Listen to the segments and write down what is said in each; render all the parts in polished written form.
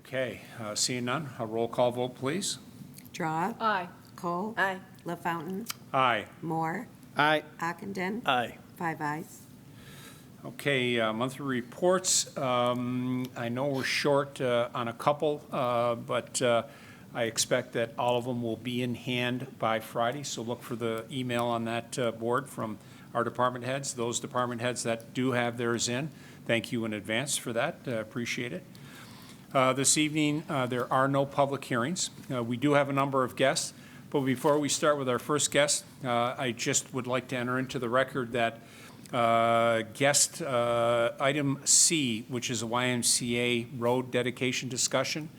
Okay, seeing none, a roll call vote, please. Draw. Aye. Cole. Aye. LaFountain. Aye. Moore. Aye. Ockenden. Aye. 5 ayes. Okay, monthly reports. I know we're short on a couple, but I expect that all of them will be in hand by Friday, so look for the email on that board from our department heads. Those department heads that do have theirs in, thank you in advance for that. Appreciate it. This evening, there are no public hearings. We do have a number of guests, but before we start with our first guest, I just would like to enter into the record that guest item C, which is a YMCA road dedication discussion,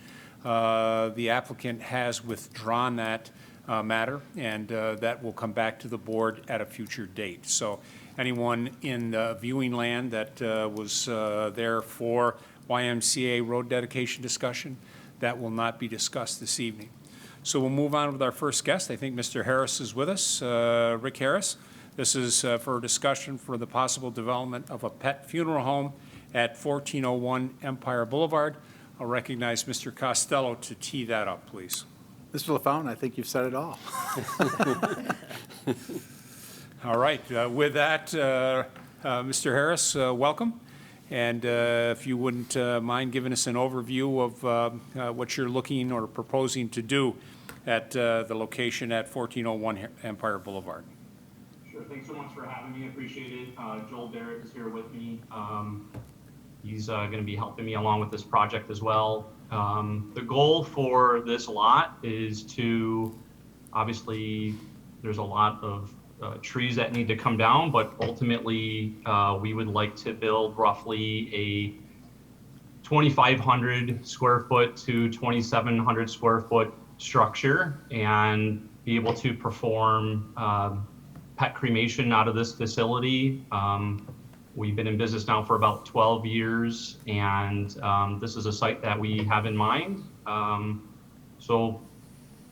the applicant has withdrawn that matter, and that will come back to the board at a future date. So anyone in the viewing land that was there for YMCA road dedication discussion, that will not be discussed this evening. So we'll move on with our first guest. I think Mr. Harris is with us, Rick Harris. This is for a discussion for the possible development of a pet funeral home at 1401 Empire Boulevard. I'll recognize Mr. Costello to tee that up, please. Mr. LaFountain, I think you've said it all. All right, with that, Mr. Harris, welcome. And if you wouldn't mind giving us an overview of what you're looking or proposing to do at the location at 1401 Empire Boulevard. Sure, thanks so much for having me, I appreciate it. Joel Barrett is here with me. He's going to be helping me along with this project as well. The goal for this lot is to, obviously, there's a lot of trees that need to come down, but ultimately we would like to build roughly a 2,500 square foot to 2,700 square foot structure and be able to perform pet cremation out of this facility. We've been in business now for about 12 years, and this is a site that we have in mind. So,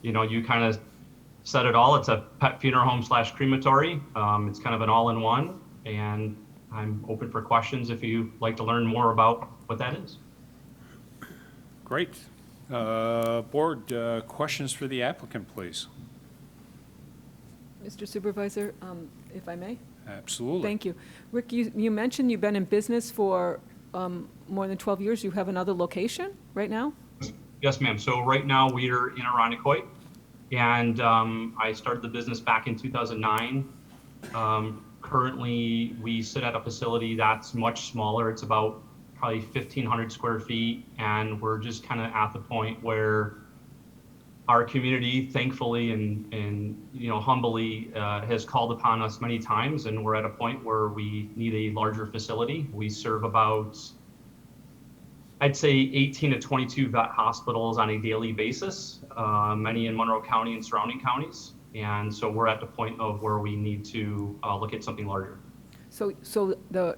you know, you kind of said it all. It's a pet funeral home / crematory. It's kind of an all-in-one, and I'm open for questions if you'd like to learn more about what that is. Great. Board, questions for the applicant, please. Mr. Supervisor, if I may? Absolutely. Thank you. Rick, you mentioned you've been in business for more than 12 years. You have another location right now? Yes, ma'am. So right now we are in Irondequoit, and I started the business back in 2009. Currently, we sit at a facility that's much smaller. It's about probably 1,500 square feet, and we're just kind of at the point where our community, thankfully and you know, humbly, has called upon us many times, and we're at a point where we need a larger facility. We serve about, I'd say, 18 to 22 vet hospitals on a daily basis, many in Monroe County and surrounding counties. And so we're at the point of where we need to look at something larger. So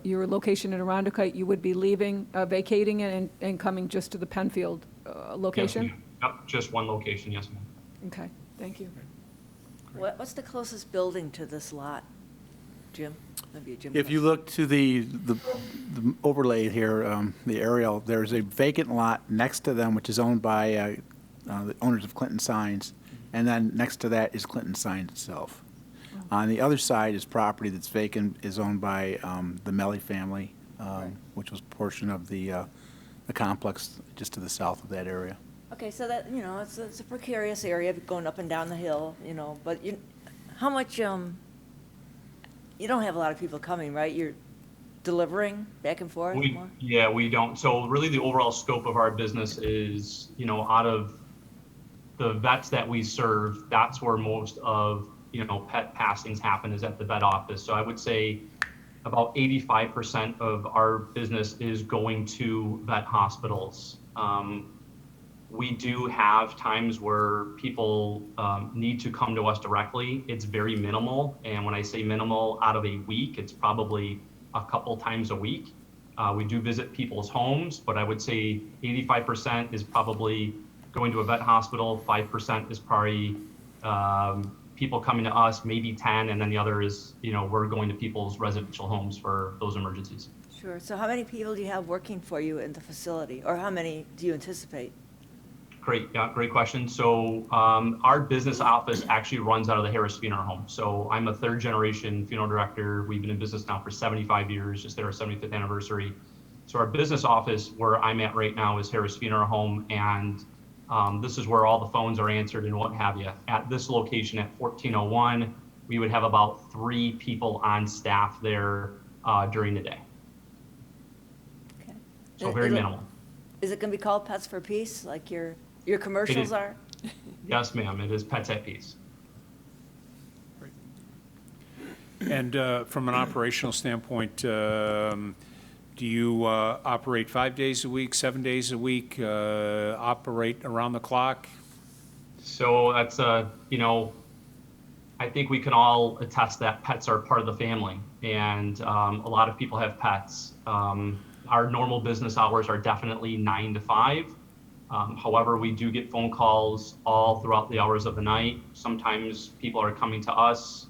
your location in Irondequoit, you would be leaving, vacating it and coming just to the Penfield location? Yes, yep, just one location, yes, ma'am. Okay, thank you. What's the closest building to this lot, Jim? Maybe a Jim If you look to the overlay here, the aerial, there's a vacant lot next to them, which is owned by the owners of Clinton Signs, and then next to that is Clinton Signs itself. On the other side is property that's vacant, is owned by the Melly family, which was a portion of the complex just to the south of that area. Okay, so that, you know, it's a precarious area going up and down the hill, you know, but how much, you don't have a lot of people coming, right? You're delivering back and forth more? Yeah, we don't. So really the overall scope of our business is, you know, out of the vets that we serve, that's where most of, you know, pet passings happen, is at the vet office. So I would say about 85% of our business is going to vet hospitals. We do have times where people need to come to us directly. It's very minimal. And when I say minimal, out of a week, it's probably a couple times a week. We do visit people's homes, but I would say 85% is probably going to a vet hospital. 5% is probably people coming to us, maybe 10, and then the other is, you know, we're going to people's residential homes for those emergencies. Sure. So how many people do you have working for you in the facility, or how many do you anticipate? Great, yeah, great question. So our business office actually runs out of the Harris Funeral Home. So I'm a third generation funeral director. We've been in business now for 75 years, just at our 75th anniversary. So our business office where I'm at right now is Harris Funeral Home, and this is where all the phones are answered and what have you. At this location at 1401, we would have about 3 people on staff there during the day. Okay. So very minimal. Is it going to be called Pets for Peace, like your commercials are? Yes, ma'am, it is Pets at Peace. And from an operational standpoint, do you operate 5 days a week, 7 days a week, operate around the clock? So that's, you know, I think we can all attest that pets are part of the family, and a lot of people have pets. Our normal business hours are definitely 9 to 5. However, we do get phone calls all throughout the hours of the night. Sometimes people are coming to us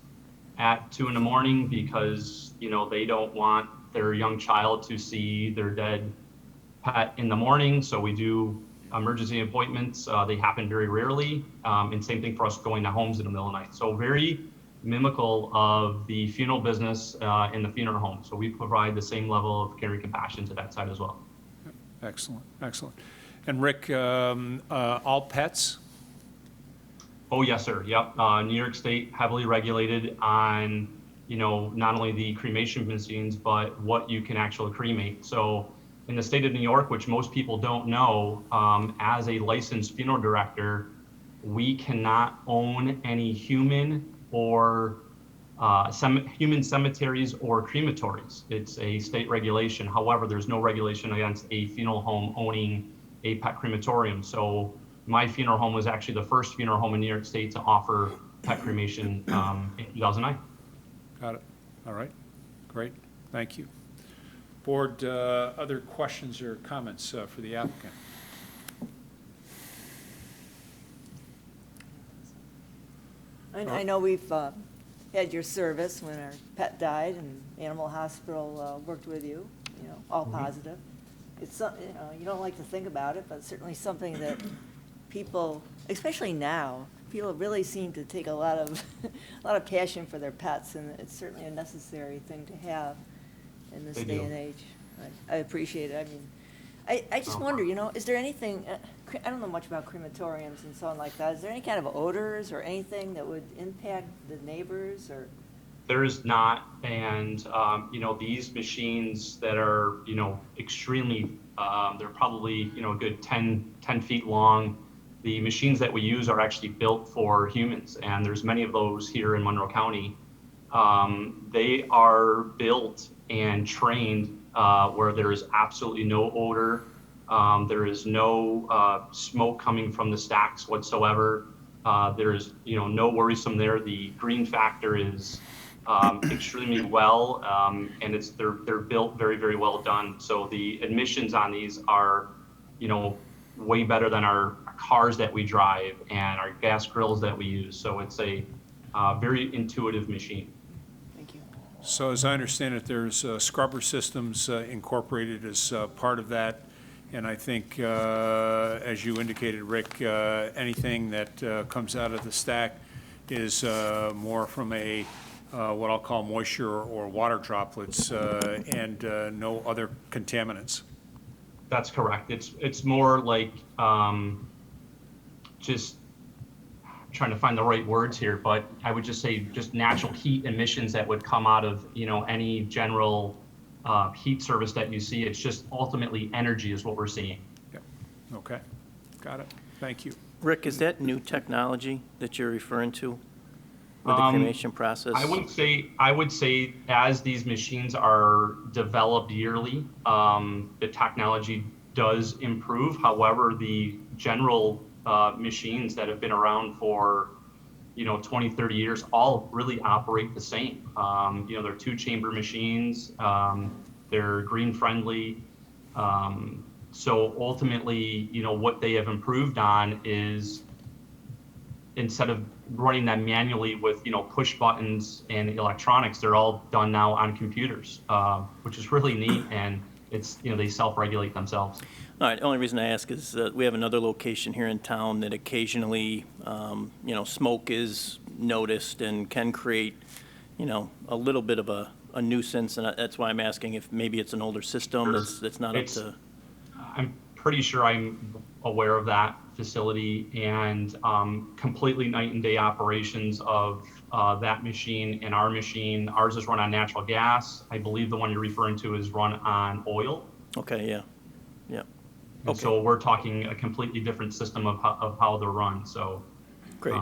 at 2 in the morning because, you know, they don't want their young child to see their dead pet in the morning. So we do emergency appointments. They happen very rarely. And same thing for us going to homes in the middle of the night. So very mimical of the funeral business in the funeral home. So we provide the same level of care and compassion to that side as well. Excellent, excellent. And Rick, all pets? Oh, yes, sir. Yep. New York State heavily regulated on, you know, not only the cremation machines, but what you can actually cremate. So in the state of New York, which most people don't know, as a licensed funeral director, we cannot own any human or human cemeteries or crematories. It's a state regulation. However, there's no regulation against a funeral home owning a pet crematorium. So my funeral home was actually the first funeral home in New York State to offer pet cremation in 2009. Got it. All right. Great. Thank you. Board, other questions or comments for the applicant? I know we've had your service when our pet died, and Animal Hospital worked with you, you know, all positive. It's, you know, you don't like to think about it, but certainly something that people, especially now, people really seem to take a lot of passion for their pets, and it's certainly a necessary thing to have in this They day do. and age. I appreciate it. I mean, I just wonder, you know, is there anything, I don't know much about crematoriums and so on like that. Is there any kind of odors or anything that would impact the neighbors or? There is not, and you know, these machines that are, you know, extremely, they're probably, you know, a good 10 feet long. The machines that we use are actually built for humans, and there's many of those here in Monroe County. They are built and trained where there is absolutely no odor. There is no smoke coming from the stacks whatsoever. There's, you know, no worrisome there. The green factor is extremely well, and they're built very, very well done. So the emissions on these are, you know, way better than our cars that we drive and our gas grills that we use. So it's a very intuitive machine. Thank you. So as I understand it, there's scrubber systems incorporated as part of that. And I think, as you indicated, Rick, anything that comes out of the stack is more from a what I'll call moisture or water droplets and no other contaminants. That's correct. It's more like just trying to find the right words here, but I would just say just natural heat emissions that would come out of, you know, any general heat service that you see. It's just ultimately energy is what we're seeing. Yep. Okay. Got it. Thank you. Rick, is that new technology that you're referring to with the cremation process? I would say as these machines are developed yearly, the technology does improve. However, the general machines that have been around for, you know, 20, 30 years, all really operate the same. You know, they're 2-chamber machines. They're green friendly. So ultimately, you know, what they have improved on is instead of running them manually with, you know, push buttons and electronics, they're all done now on computers, which is really neat. And it's, you know, they self-regulate themselves. All right, the only reason I ask is we have another location here in town that occasionally, you know, smoke is noticed and can create, you know, a little bit of a nuisance, and that's why I'm asking if maybe it's an older system that's not up It's- to. I'm pretty sure I'm aware of that facility, and completely night and day operations of that machine and our machine. Ours is run on natural gas. I believe the one you're referring to is run on oil. Okay, yeah, yeah. And Okay, so we're talking a completely different system of how they're run. So great.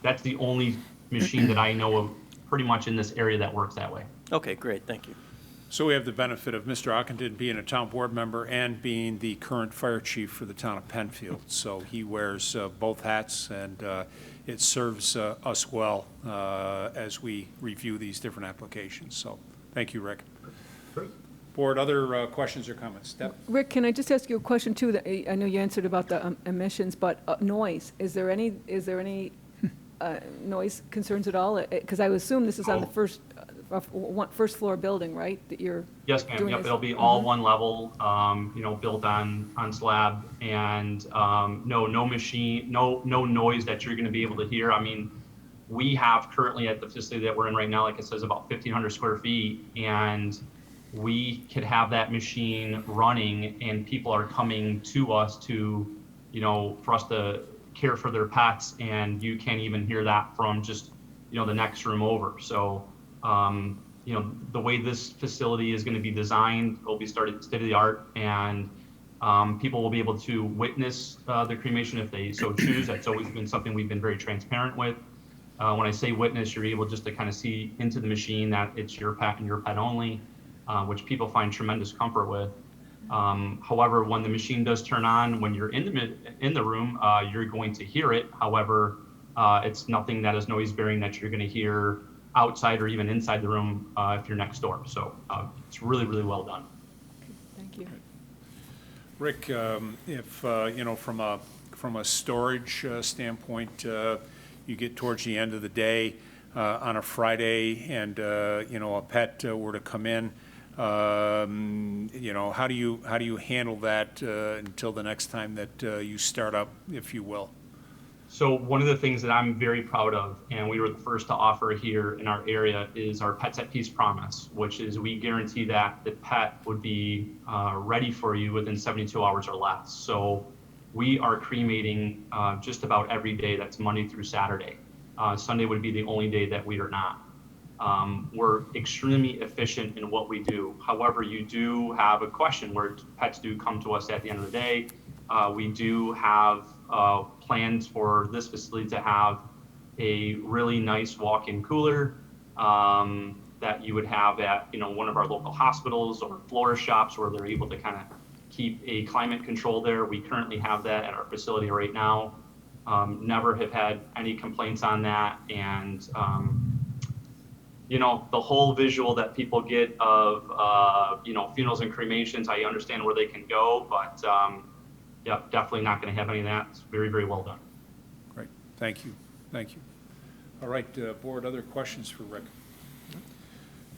that's the only machine that I know of pretty much in this area that works that way. Okay, great, thank you. So we have the benefit of Mr. Ockenden being a town board member and being the current fire chief for the town of Penfield. So he wears both hats, and it serves us well as we review these different applications. So thank you, Rick. Great. Board, other questions or comments? Deb? Rick, can I just ask you a question too? That I know you answered about the emissions, but noise, is there any noise concerns at all? Because I would assume this is on the first floor building, right? That you're Yes, ma'am. doing Yep, this? it'll be all one level, you know, built on slab, and no machine, no noise that you're going to be able to hear. I mean, we have currently at the facility that we're in right now, like it says, about 1,500 square feet, and we could have that machine running, and people are coming to us to, you know, for us to care for their pets, and you can't even hear that from just, you know, the next room over. So, you know, the way this facility is going to be designed will be state of the art, and people will be able to witness the cremation if they so choose. That's always been something we've been very transparent with. When I say witness, you're able just to kind of see into the machine that it's your pet and your pet only, which people find tremendous comfort with. However, when the machine does turn on, when you're in the room, you're going to hear it. However, it's nothing that is noise bearing that you're going to hear outside or even inside the room if you're next door. So it's really, really well done. Thank you. Rick, if, you know, from a storage standpoint, you get towards the end of the day on a Friday and, you know, a pet were to come in, you know, how do you handle that until the next time that you start up, if you will? So one of the things that I'm very proud of, and we were the first to offer here in our area, is our Pets at Peace promise, which is we guarantee that the pet would be ready for you within 72 hours or less. So we are cremating just about every day. That's Monday through Saturday. Sunday would be the only day that we are not. We're extremely efficient in what we do. However, you do have a question where pets do come to us at the end of the day. We do have plans for this facility to have a really nice walk-in cooler that you would have at, you know, one of our local hospitals or florist shops where they're able to kind of keep a climate control there. We currently have that at our facility right now. Never have had any complaints on that. And, you know, the whole visual that people get of, you know, funerals and cremations, I understand where they can go, but yeah, definitely not going to have any of that. It's very, very well done. Great, thank you, thank you. All right, board, other questions for Rick?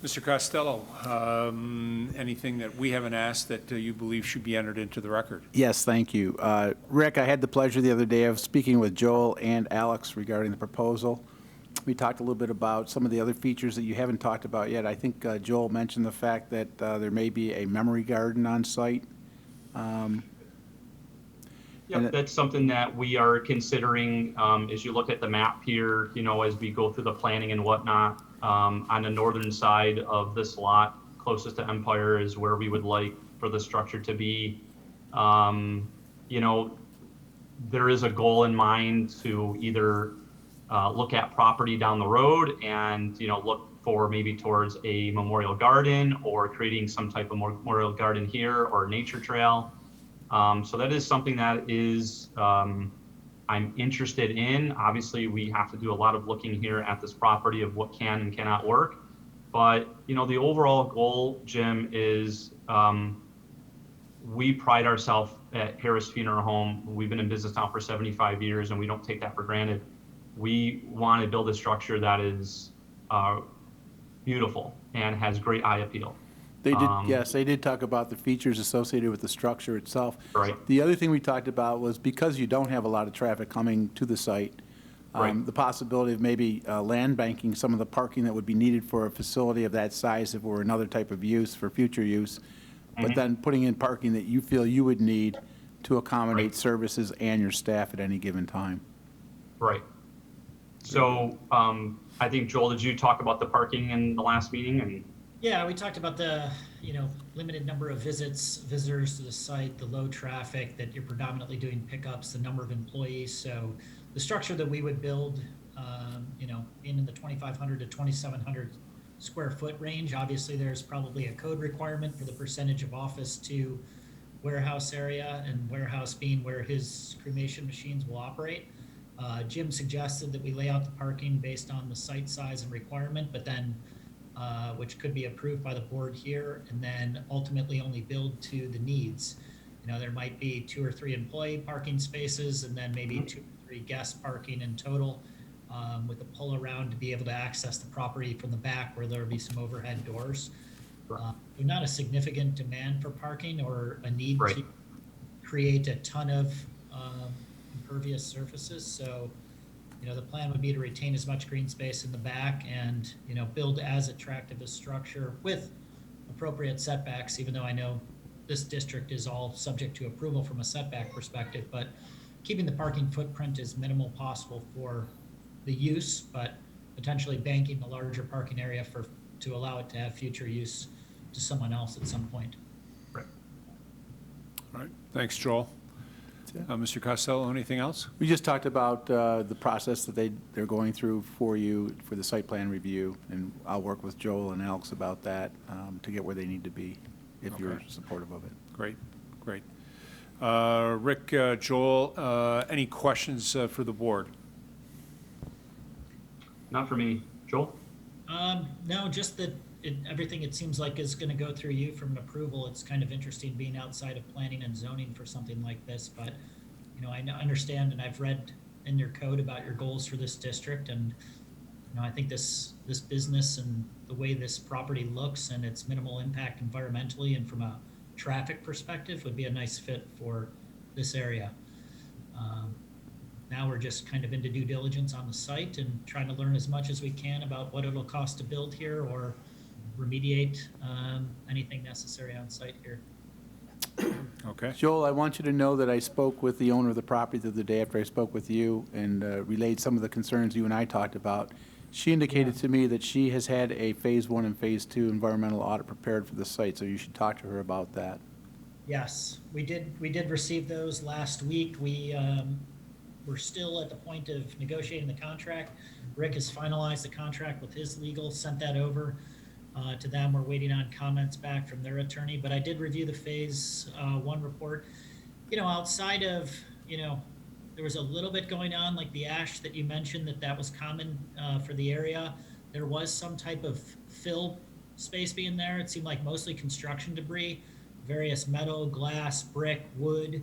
Mr. Costello, anything that we haven't asked that you believe should be entered into the record? Yes, thank you. Rick, I had the pleasure the other day of speaking with Joel and Alex regarding the proposal. We talked a little bit about some of the other features that you haven't talked about yet. I think Joel mentioned the fact that there may be a memory garden on site. Yep, that's something that we are considering as you look at the map here, you know, as we go through the planning and whatnot. On the northern side of this lot, closest to Empire, is where we would like for the structure to be. You know, there is a goal in mind to either look at property down the road and, you know, look for maybe towards a memorial garden or creating some type of memorial garden here or nature trail. So that is something that is I'm interested in. Obviously, we have to do a lot of looking here at this property of what can and cannot work. But, you know, the overall goal, Jim, is we pride ourselves at Harris Funeral Home. We've been in business now for 75 years, and we don't take that for granted. We want to build a structure that is beautiful and has great eye appeal. They did, yes, they did talk about the features associated with the structure itself. Right. The other thing we talked about was because you don't have a lot of traffic coming to the site, Right. the possibility of maybe land banking some of the parking that would be needed for a facility of that size if it were another type of use for future use, but then putting in parking that you feel you would need to accommodate Right. services and your staff at any given time. Right. So I think, Joel, did you talk about the parking in the last meeting? And Yeah, we talked about the, limited number of visitors to the site, the low traffic, that you're predominantly doing pickups, the number of employees. So the structure that we would build, being in the 2,500 to 2,700 square foot range, obviously there's probably a code requirement for the percentage of office to warehouse area, and warehouse being where his cremation machines will operate. Jim suggested that we lay out the parking based on the site size and requirement, but then which could be approved by the board here, and then ultimately only build to the needs. There might be 2 or 3 employee parking spaces, and then maybe 2 or 3 guest parking in total, with a pull around to be able to access the property from the back where there'll be some overhead doors. There's not a significant demand for parking or a need Right. to create a ton of impervious surfaces. So, the plan would be to retain as much green space in the back and, build as attractive a structure with appropriate setbacks, even though I know this district is all subject to approval from a setback perspective, but keeping the parking footprint as minimal possible for the use, but potentially banking a larger parking area to allow it to have future use to someone else at some point. right. All right, thanks, Joel. Mr. Costello, anything else? We just talked about the process that they're going through for you for the site plan review, and I'll work with Joel and Alex about that to get where they need to be, if you're Okay. supportive of it. Great, great. Rick, Joel, any questions for the board? Not for me. Joel? No, just that everything it seems like is going to go through you from an approval. It's kind of interesting being outside of planning and zoning for something like this, but I understand, and I've read in your code about your goals for this district, and I think this business and the way this property looks and its minimal impact environmentally and from a traffic perspective would be a nice fit for this area. Now we're just kind of into due diligence on the site and trying to learn as much as we can about what it'll cost to build here or remediate anything necessary on site here. Okay, Joel, I want you to know that I spoke with the owner of the property the other day after I spoke with you and relayed some of the concerns you and I talked about. She indicated to me that she has had a Phase 1 and Phase 2 environmental audit prepared for the site, so you should talk to her about that. Yes, we did receive those last week. We're still at the point of negotiating the contract. Rick has finalized the contract with his legal, sent that over to them. We're waiting on comments back from their attorney, but I did review the Phase 1 report. Outside of, there was a little bit going on, like the ash that you mentioned, that was common for the area. There was some type of fill space being there. It seemed like mostly construction debris, various metal, glass, brick, wood.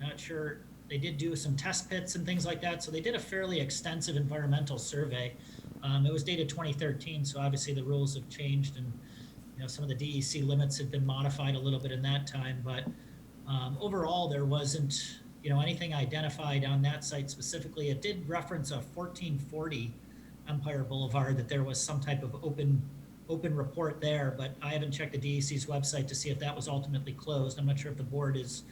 Not sure. They did do some test pits and things like that. So they did a fairly extensive environmental survey. It was dated 2013, so obviously the rules have changed, and some of the DEC limits have been modified a little bit in that time. But overall, there wasn't anything identified on that site specifically. It did reference a 1440 Empire Boulevard, that there was some type of open report there, but I haven't checked the DEC's website to see if that was ultimately closed. I'm not sure if the board is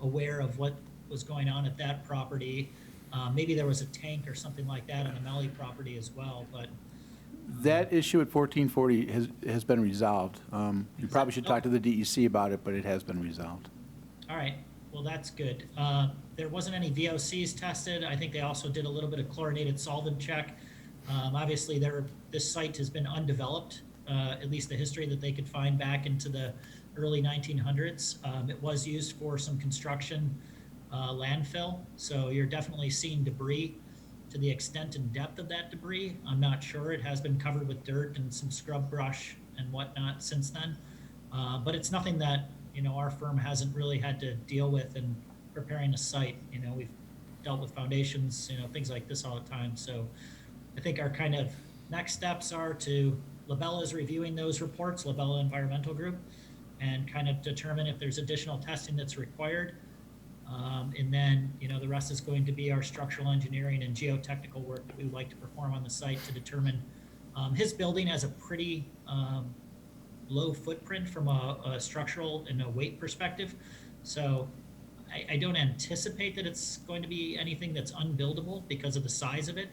aware of what was going on at that property. Maybe there was a tank or something like that on the Melly property as well, but That issue at 1440 has been resolved. You probably should talk to the DEC about it, but it has been resolved. all right, well, that's good. There wasn't any VOCs tested. I think they also did a little bit of chlorinated solvent check. Obviously, this site has been undeveloped, at least the history that they could find back into the early 1900s. It was used for some construction landfill, so you're definitely seeing debris. To the extent and depth of that debris, I'm not sure. It has been covered with dirt and some scrub brush and whatnot since then. But it's nothing that, our firm hasn't really had to deal with in preparing a site. We've dealt with foundations, things like this all the time. So I think our kind of next steps are to Labella is reviewing those reports, Labella Environmental Group, and kind of determine if there's additional testing that's required. And then, the rest is going to be our structural engineering and geotechnical work that we would like to perform on the site to determine. His building has a pretty low footprint from a structural and a weight perspective. So I don't anticipate that it's going to be anything that's unbuildable because of the size of it.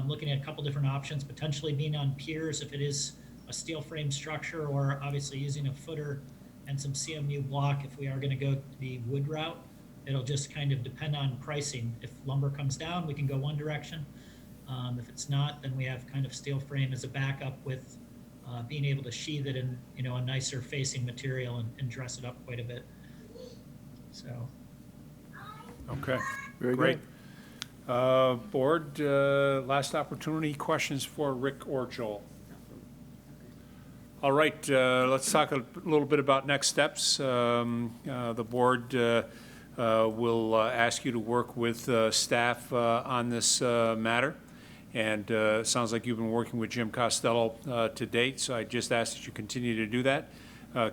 Looking at a couple different options, potentially being on piers if it is a steel frame structure, or obviously using a footer and some CMU block if we are going to go the wood route. It'll just kind of depend on pricing. If lumber comes down, we can go one direction. If it's not, then we have kind of steel frame as a backup with being able to sheathe it in a nicer facing material and dress it up quite a bit. So. Okay, Very great. good. Board, last opportunity, questions for Rick or Joel? All right, let's talk a little bit about next steps. The board will ask you to work with staff on this matter. And it sounds like you've been working with Jim Costello to date, so I just ask that you continue to do that.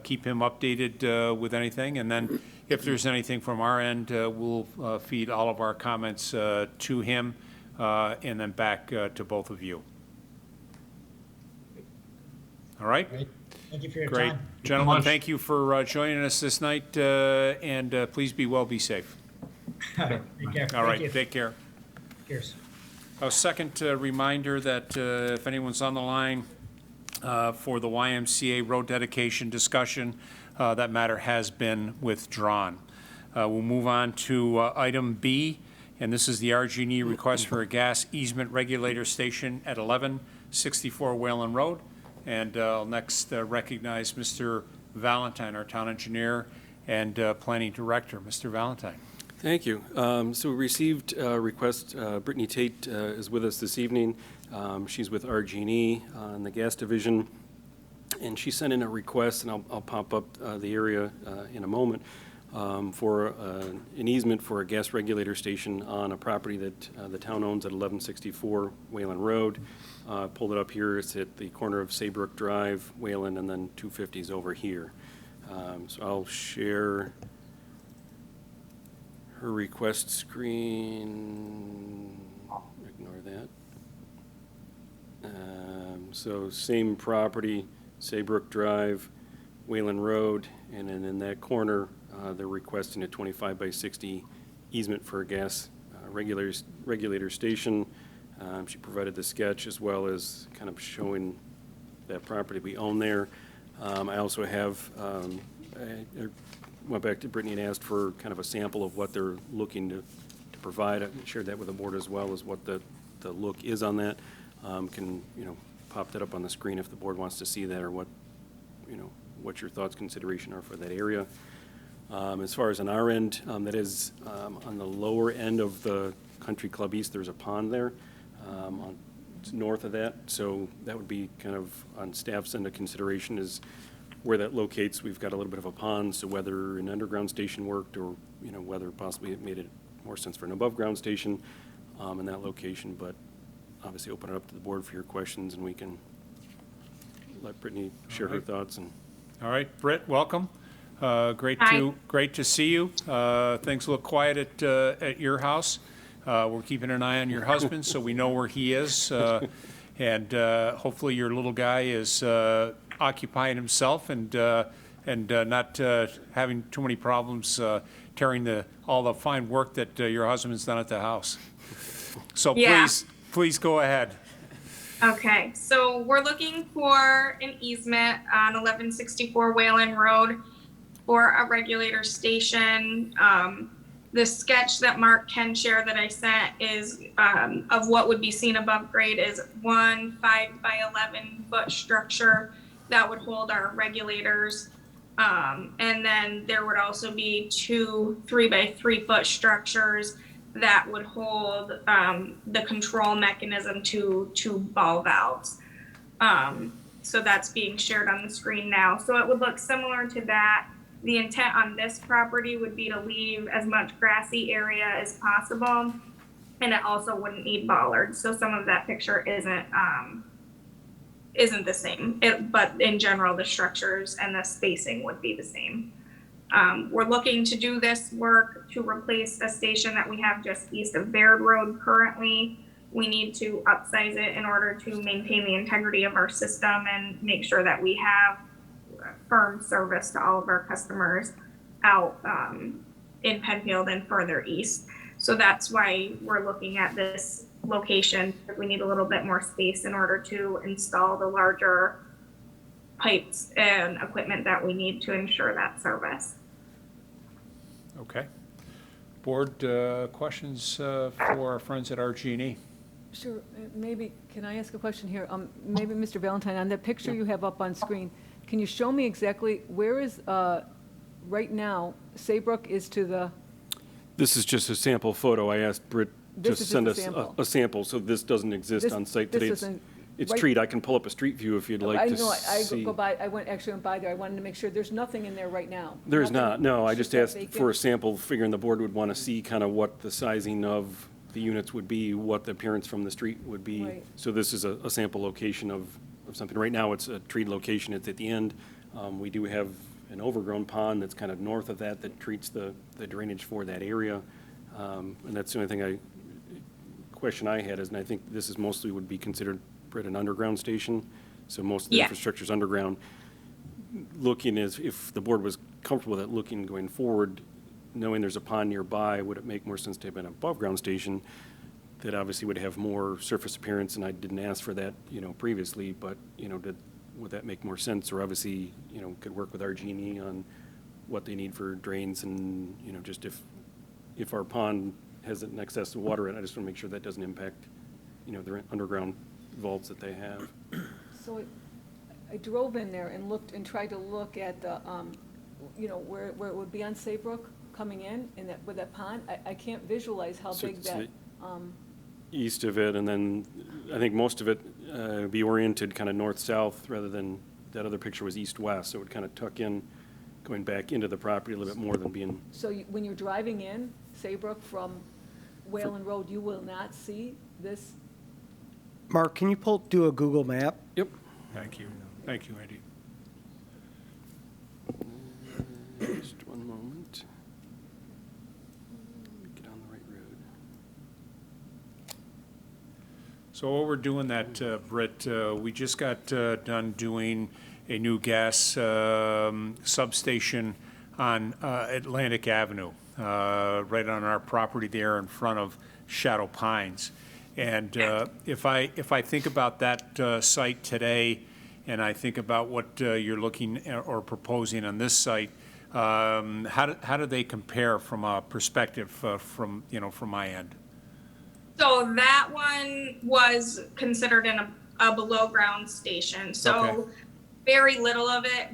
Keep him updated with anything, and then if there's anything from our end, we'll feed all of our comments to him and then back to both of you. All right? Great. Thank you for your Great. time. Gentlemen, much. thank you for joining us this night, and please be well, be safe. Take care. All right, Thank you. take care. Cheers. A second reminder that if anyone's on the line for the YMCA road dedication discussion, that matter has been withdrawn. We'll move on to item B, and this is the RG&E request for a gas easement regulator station at 1164 Whalen Road. And I'll next recognize Mr. Valentine, our town engineer and planning director. Mr. Valentine. Thank you. So we received a request. Brittany Tait is with us this evening. She's with RG&E in the gas division, and she sent in a request, and I'll pop up the area in a moment, for an easement for a gas regulator station on a property that the town owns at 1164 Whalen Road. Pulled it up here. It's at the corner of Saybrook Drive, Whalen, and then 250's over here. So I'll share her request screen. Ignore that. So same property, Saybrook Drive, Whalen Road, and then in that corner, they're requesting a 25 by 60 easement for a gas regulator station. She provided the sketch as well as kind of showing that property we own there. I also have, I went back to Brittany and asked for kind of a sample of what they're looking to provide. I shared that with the board as well as what the look is on that. Can, pop that up on the screen if the board wants to see that, or what your thoughts, consideration are for that area. As far as on our end, that is on the lower end of the Country Club East. There's a pond there it's north of that, so that would be kind of on staff's end of consideration is where that locates. We've got a little bit of a pond, so whether an underground station worked or whether possibly it made it more sense for an above ground station in that location, but obviously open it up to the board for your questions, and we can let Brittany share her thoughts. And All right, Britt, welcome. Great to see you. Things look quiet at your house. We're keeping an eye on your husband, so we know where he is. And hopefully your little guy is occupying himself and not having too many problems tearing all the fine work that your husband's done at the house. So Yeah. please go ahead. Okay, so we're looking for an easement on 1164 Whalen Road for a regulator station. The sketch that Mark can share that I sent is of what would be seen above grade is 1 5 by 11 foot structure that would hold our regulators. And then there would also be 2 3 by 3 foot structures that would hold the control mechanism to ball valves. So that's being shared on the screen now. So it would look similar to that. The intent on this property would be to leave as much grassy area as possible, and it also wouldn't need bollards. So some of that picture isn't isn't the same. But in general, the structures and the spacing would be the same. We're looking to do this work to replace a station that we have just east of VIII Road currently. We need to upsize it in order to maintain the integrity of our system and make sure that we have firm service to all of our customers out in Penfield and further east. So that's why we're looking at this location. We need a little bit more space in order to install the larger pipes and equipment that we need to ensure that service. Okay. Board, questions for our friends at RG&E? Sure, maybe, can I ask a question here? Maybe Mr. Valentine, on that picture you have up on screen, can you show me exactly where is, right now, Saybrook is to the, This is just a sample photo. I asked Britt This to is send just us a sample. a sample, so this doesn't exist This- on site this today. isn't- It's right- street. I can pull up a street view if you'd like I to know, I see. go by, I went by there, I wanted to make sure, there's nothing in there right now. There's Nothing? not, no. I It's just that asked vacant? for a sample, figuring the board would want to see kind of what the sizing of the units would be, what the appearance from the street would be. Right. So this is a sample location of something. Right now, it's a treed location. It's at the end. We do have an overgrown pond that's kind of north of that treats the drainage for that area. And that's the only thing question I had is, and I think this is mostly would be considered, Britt, an underground station. So most of the Yeah. infrastructure's underground. Looking as, if the board was comfortable with that looking going forward, knowing there's a pond nearby, would it make more sense to have an above-ground station that obviously would have more surface appearance? And I didn't ask for that, previously, but, would that make more sense? Or obviously, could work with RG&E on what they need for drains and, just if our pond has an excess of water in it, I just want to make sure that doesn't impact, their underground vaults that they have. So I drove in there and looked, and tried to look at the, where it would be on Saybrook coming in, and with that pond, I can't visualize how So big it's that, East of it, and then I think most of it be oriented kind of north-south, rather than, that other picture was east-west, so it would kind of tuck in, going back into the property a little bit more than being, so when you're driving in Saybrook from Whalen Road, you will not see this? Mark, can you do a Google map? yep. Thank you. Thank you, Andy. Just one moment. Get on the right road. So while we're doing that, Britt, we just got done doing a new gas substation on Atlantic Avenue, right on our property there in front of Shadow Pines. And if I think about that site today, and I think about what you're looking or proposing on this site, how do they compare from a perspective from my end? So that one was considered a below ground station. So Okay. very little of it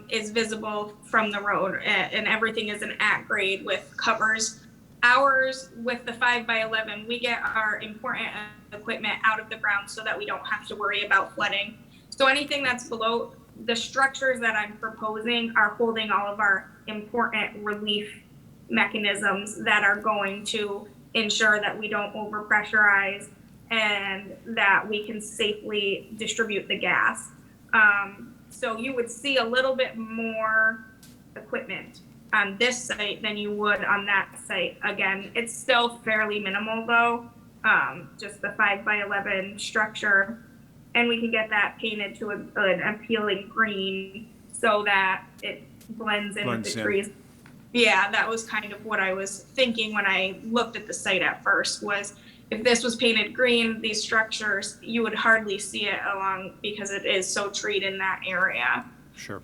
is visible from the road, and everything is an at grade with covers. Ours, with the 5x11, we get our important equipment out of the ground so that we don't have to worry about flooding. So anything that's below, the structures that I'm proposing are holding all of our important relief mechanisms that are going to ensure that we don't overpressurize and that we can safely distribute the gas. So you would see a little bit more equipment on this site than you would on that site. Again, it's still fairly minimal though, just the 5x11 structure. And we can get that painted to an appealing green so that it blends in with the trees. Yeah, that was kind of what I was thinking when I looked at the site at first, was if this was painted green, these structures, you would hardly see it along because it is so treed in that area. Sure.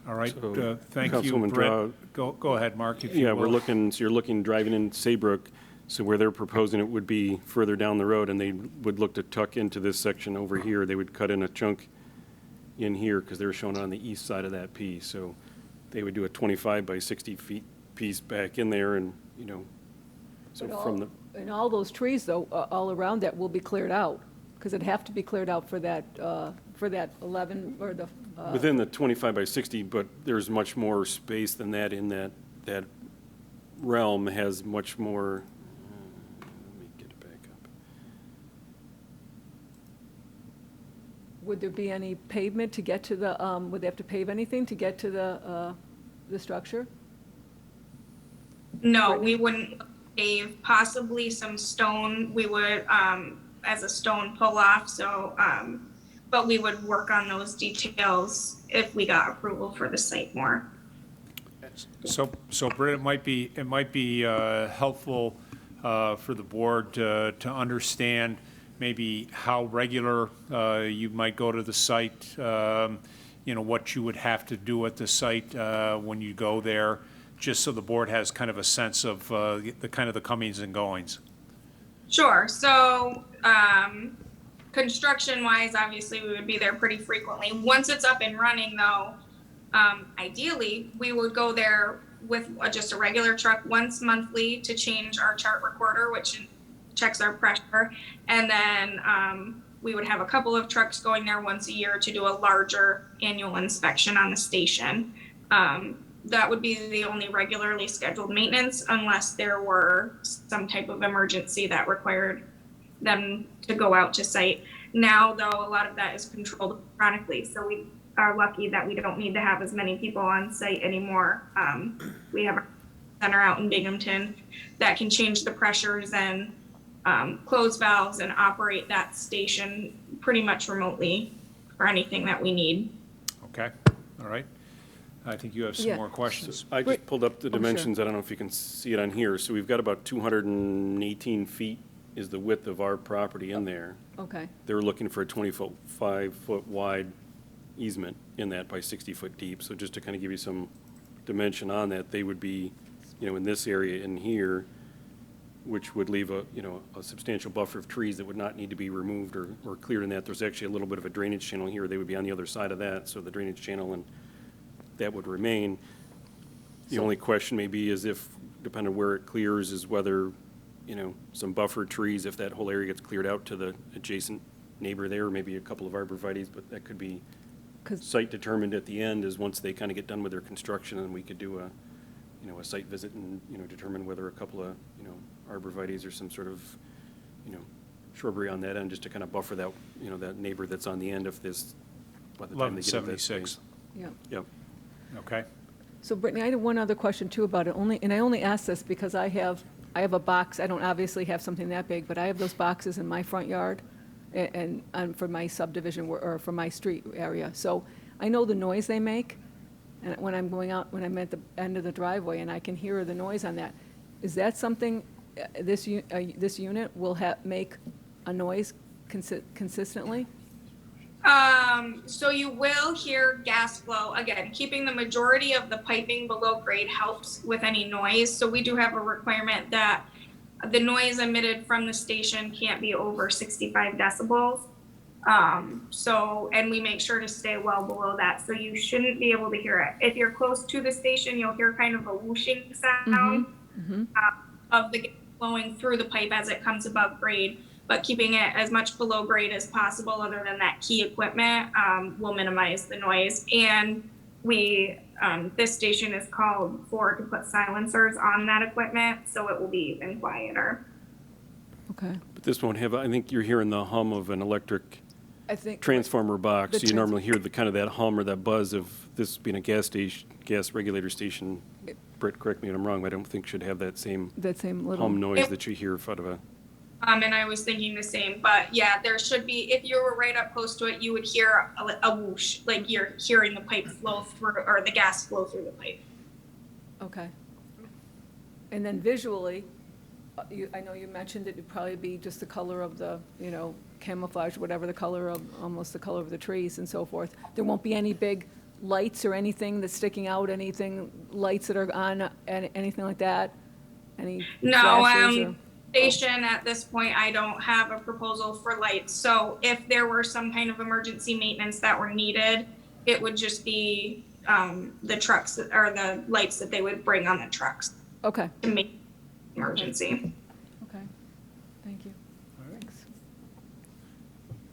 All right, So, thank you, Councilwoman Brett. Go ahead, Mark, if you Yeah, will. we're looking, so you're looking, driving in Saybrook, so where they're proposing it would be further down the road, and they would look to tuck into this section over here. They would cut in a chunk in here, because they're shown on the east side of that piece. So they would do a 25 by 60 feet piece back in there, and, so But from the, And all those trees, though, all around that will be cleared out, because it'd have to be cleared out for that 11, or the... within the 25 by 60, but there's much more space than that in that realm has much more, let me get it back up. would there be any pavement to get to the, would they have to pave anything to get to the structure? No, we wouldn't pave, possibly some stone, we would, as a stone pull-off, so, but we would work on those details if we got approval for the site more. So Britt, it might be helpful for the board to understand maybe how regular you might go to the site, what you would have to do at the site when you go there, just so the board has kind of a sense of the kind of the comings and goings. Sure, so, construction-wise, obviously, we would be there pretty frequently. Once it's up and running, though, ideally, we would go there with just a regular truck once monthly to change our chart recorder, which checks our pressure. And then we would have a couple of trucks going there once a year to do a larger annual inspection on the station. That would be the only regularly scheduled maintenance unless there were some type of emergency that required them to go out to site. Now, though, a lot of that is controlled electronically, so we are lucky that we don't need to have as many people on site anymore. We have a center out in Binghamton that can change the pressures and close valves and operate that station pretty much remotely for anything that we need. Okay, all right. I think you have some Yeah. more questions. I just pulled up the sure. dimensions. I don't know if you can see it on here. So we've got about 218 feet is the width of our property in there. Okay, They were looking for a 25-foot wide easement in that by 60-foot deep. So just to kind of give you some dimension on that, they would be, in this area in here, which would leave a substantial buffer of trees that would not need to be removed or cleared in that. There's actually a little bit of a drainage channel here. They would be on the other side of that, so the drainage channel and that would remain. The only question may be is if, depending on where it clears, is whether, some buffer trees, if that whole area gets cleared out to the adjacent neighbor there, or maybe a couple of arborvitaes, but that could be 'cause- site determined at the end, is once they kind of get done with their construction, and we could do a site visit and, determine whether a couple of, arborvitaes or some sort of, shrubbery on that end, just to kind of buffer that, that neighbor that's on the end if this, by the time they get up that 1176. space. yeah. Yep. Okay, So Brittany, I had one other question too about it, and I only asked this because I have a box, I don't obviously have something that big, but I have those boxes in my front yard and for my subdivision or for my street area. So I know the noise they make, and when I'm going out, when I'm at the end of the driveway and I can hear the noise on that. Is that something, this unit will make a noise consistently? So you will hear gas flow, again, keeping the majority of the piping below grade helps with any noise. So we do have a requirement that the noise emitted from the station can't be over 65 decibels. And we make sure to stay well below that. So you shouldn't be able to hear it. If you're close to the station, you'll hear kind of a whooshing sound of the gas flowing through the pipe as it comes above grade. But keeping it as much below grade as possible, other than that key equipment, will minimize the noise. And this station is called for to put silencers on that equipment, so it will be even quieter. Okay. But this won't have, I think you're hearing the hum of an electric I think. transformer box. The You normally hear the kind of that hum or that buzz of this being a gas regulator station. Britt, correct me if I'm wrong, but I don't think should have that same That same little. hum noise that you hear out of a, And I was thinking the same, but yeah, there should be, if you were right up close to it, you would hear a whoosh, like you're hearing the pipe flow through, or the gas flow through the pipe. Okay. And then visually, I know you mentioned it would probably be just the color of the, camouflage, whatever the color of, almost the color of the trees and so forth. There won't be any big lights or anything that's sticking out, lights that are on, anything like that? Any No, flashes or- station at this point, I don't have a proposal for lights. So if there were some kind of emergency maintenance that were needed, it would just be the trucks or the lights that they would bring on the trucks Okay, to make emergency. okay. Thank you. Thanks.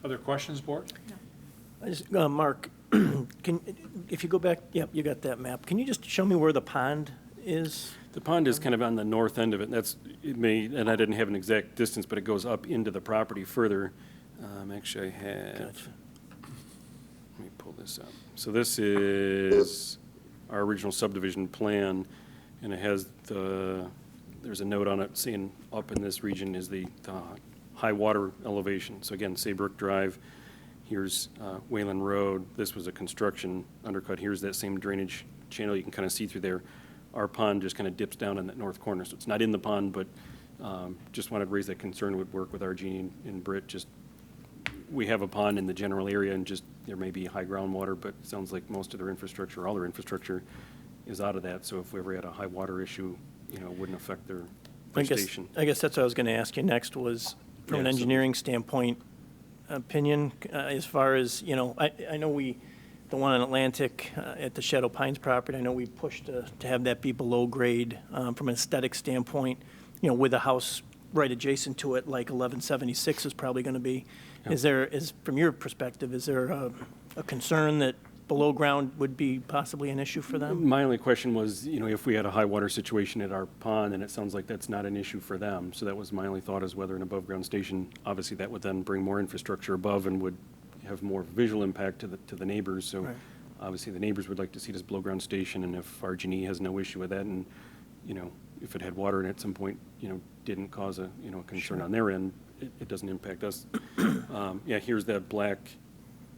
other questions, board? Mark, if you go back, yep, you got that map. Can you just show me where the pond is? the pond is kind of on the north end of it. And I didn't have an exact distance, but it goes up into the property further. Actually, I have. Gotcha. this up. So this is our original subdivision plan, and it has there's a note on it saying up in this region is the high water elevation. So again, Saybrook Drive, here's Whalen Road. This was a construction undercut. Here's that same drainage channel you can kind of see through there. Our pond just kind of dips down in that north corner, so it's not in the pond, but just wanted to raise that concern, would work with RG&E and Britt. Just, we have a pond in the general area, and just, there may be high groundwater, but it sounds like most of their infrastructure, all their infrastructure is out of that, so if we ever had a high water issue, you know, it wouldn't affect their station. I guess that's what I was going to ask you next was, from an Yeah, so- engineering standpoint, opinion, as far as, you know, I know the one in Atlantic at the Shadow Pines property, I know we pushed to have that be below grade from an aesthetic standpoint, you know, with a house right adjacent to it, like 1176 is probably going to be. Yeah. From your perspective, is there a concern that below ground would be possibly an issue for them? My only question was, you know, if we had a high water situation at our pond, and it sounds like that's not an issue for them. So that was my only thought, is whether an above-ground station, obviously that would then bring more infrastructure above and would have more visual impact to the neighbors. So Right. obviously the neighbors would like to see this below-ground station, and if RG&E has no issue with that, and, you know, if it had water in it at some point, you know, didn't cause a, you know, a concern on their end, it doesn't impact us. Yeah, here's that black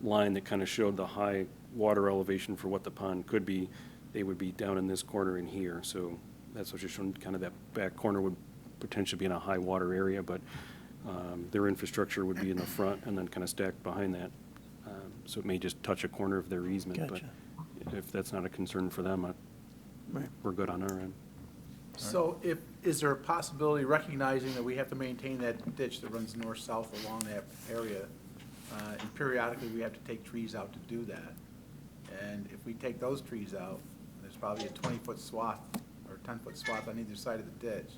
line that kind of showed the high water elevation for what the pond could be. They would be down in this corner in here, so that's what's just showing, kind of that back corner would potentially be in a high water area, but their infrastructure would be in the front and then kind of stacked behind that. So it may just touch a corner of their easement, Gotcha. but if that's not a concern for them, Right. we're good on our end. So is there a possibility, recognizing that we have to maintain that ditch that runs north-south along that area, and periodically we have to take trees out to do that? And if we take those trees out, there's probably a 20-foot swath or 10-foot swath on either side of the ditch.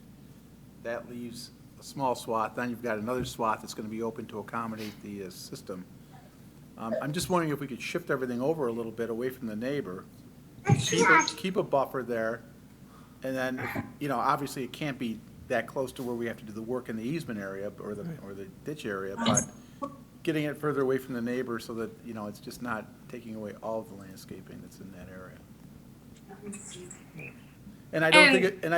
That leaves a small swath, then you've got another swath that's gonna be open to accommodate the system. I'm just wondering if we could shift everything over a little bit away from the neighbor, keep a buffer there, and then, you know, obviously it can't be that close to where we have to do the work in the easement area or the ditch area, but getting it further away from the neighbor so that, you know, it's just not taking away all of the landscaping that's in that area. And I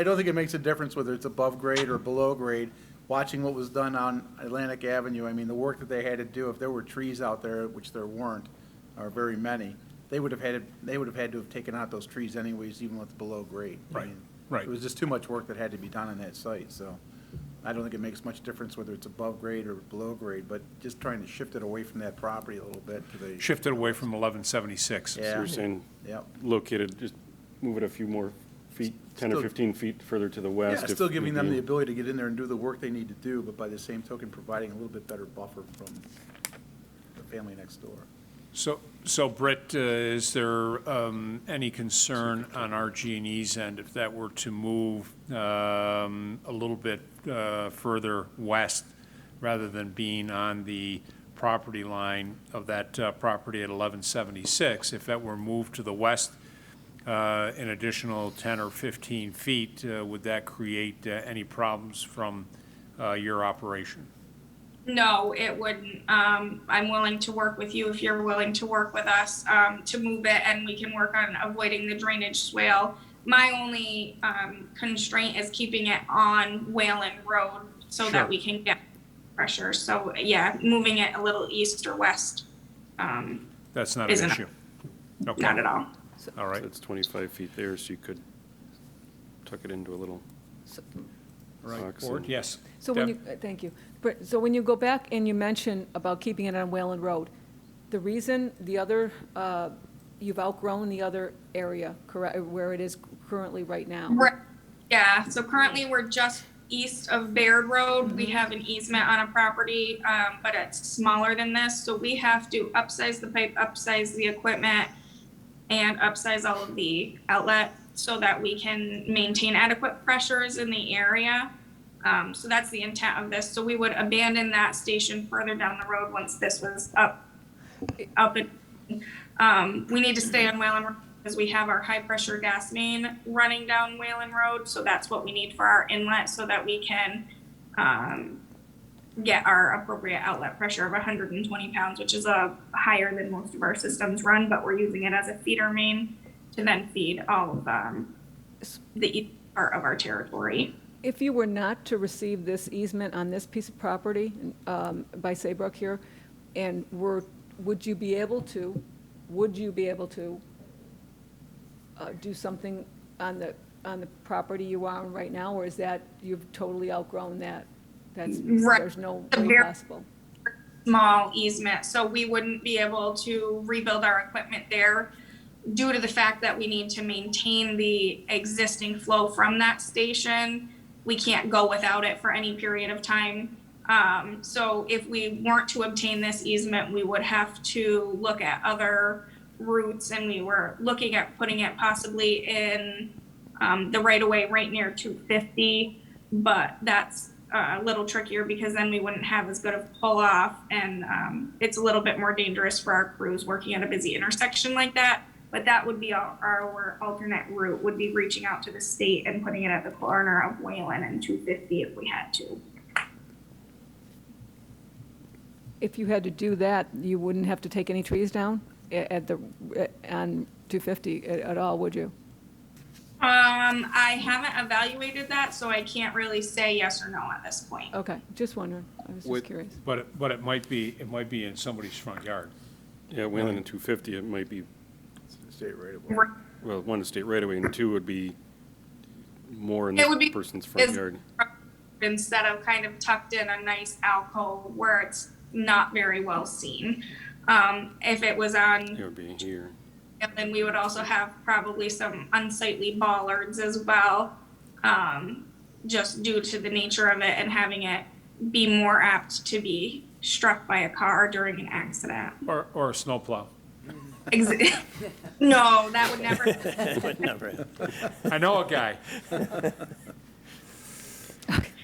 don't think it makes a difference whether it's above grade or below grade. Watching what was done on Atlantic Avenue, I mean, the work that they had to do, if there were trees out there, which there weren't, or very many, they would have had to have taken out those trees anyways, even with the below grade. I Right, mean, right. It was just too much work that had to be done on that site, so I don't think it makes much difference whether it's above grade or below grade, but just trying to shift it away from that property a little bit to the. Shifted away from 1176. So Yeah. you're saying Yep. located, just move it a few more feet, 10 or Still- 15 feet further to the west. Yeah, if still giving need them be. the ability to get in there and do the work they need to do, but by the same token, providing a little bit better buffer from the family next door. So Britt, is there any concern on RG&E's end if that were to move a little bit further west rather than being on the property line of that property at 1176? If that were moved to the west an additional 10 or 15 feet, would that create any problems from your operation? No, it wouldn't. I'm willing to work with you if you're willing to work with us to move it, and we can work on avoiding the drainage swale. My only constraint is keeping it on Whalen Road so Sure. that we can get pressure. So yeah, moving it a little east or west, That's not an Isn't it? issue? Okay. not at all. All right. So it's 25 feet there, so you could tuck it into a little All right, box. Board, and- yes. So when Deb? you, thank you. But, so when you go back and you mention about keeping it on Whalen Road, the reason the other, you've outgrown the other area, correct, where it is currently right now? Right. Yeah, so currently we're just east of Baird Road. We have an easement on a property, but it's smaller than this. So we have to upsize the pipe, upsize the equipment, and upsize all of the outlet so that we can maintain adequate pressures in the area. So that's the intent of this. So we would abandon that station further down the road once this was up and we need to stay on Whalen Road because we have our high pressure gas main running down Whalen Road. So that's what we need for our inlet so that we can get our appropriate outlet pressure of 120 pounds, which is higher than most of our systems run, but we're using it as a feeder main to then feed all of the east part of our territory. If you were not to receive this easement on this piece of property by Saybrook here, and would you be able to do something on the property you are on right now, or is that you've totally outgrown that? Right. There's no The way very possible. Small easement, so we wouldn't be able to rebuild our equipment there due to the fact that we need to maintain the existing flow from that station. We can't go without it for any period of time. So if we weren't to obtain this easement, we would have to look at other routes, and we were looking at putting it possibly in the right of way right near 250, but that's a little trickier because then we wouldn't have as good of pull off, and it's a little bit more dangerous for our crews working at a busy intersection like that. But that would be our alternate route, would be reaching out to the state and putting it at the corner of Whalen and 250 if we had to. If you had to do that, you wouldn't have to take any trees down on 250 at all, would you? I haven't evaluated that, so I can't really say yes or no at this point. Okay, just wondering. I was just curious. But it might be in somebody's front yard. Yeah, Whalen and 250, it might be, State right of way. well, one is state right away, and two would be more in It would the be person's front is- yard. Instead of kind of tucked in a nice alcove where it's not very well seen. If it was on, It would be here. and then we would also have probably some unsightly bollards as well, just due to the nature of it and having it be more apt to be struck by a car during an accident. Or a snowplow. No, that would never. Would never. I know a guy.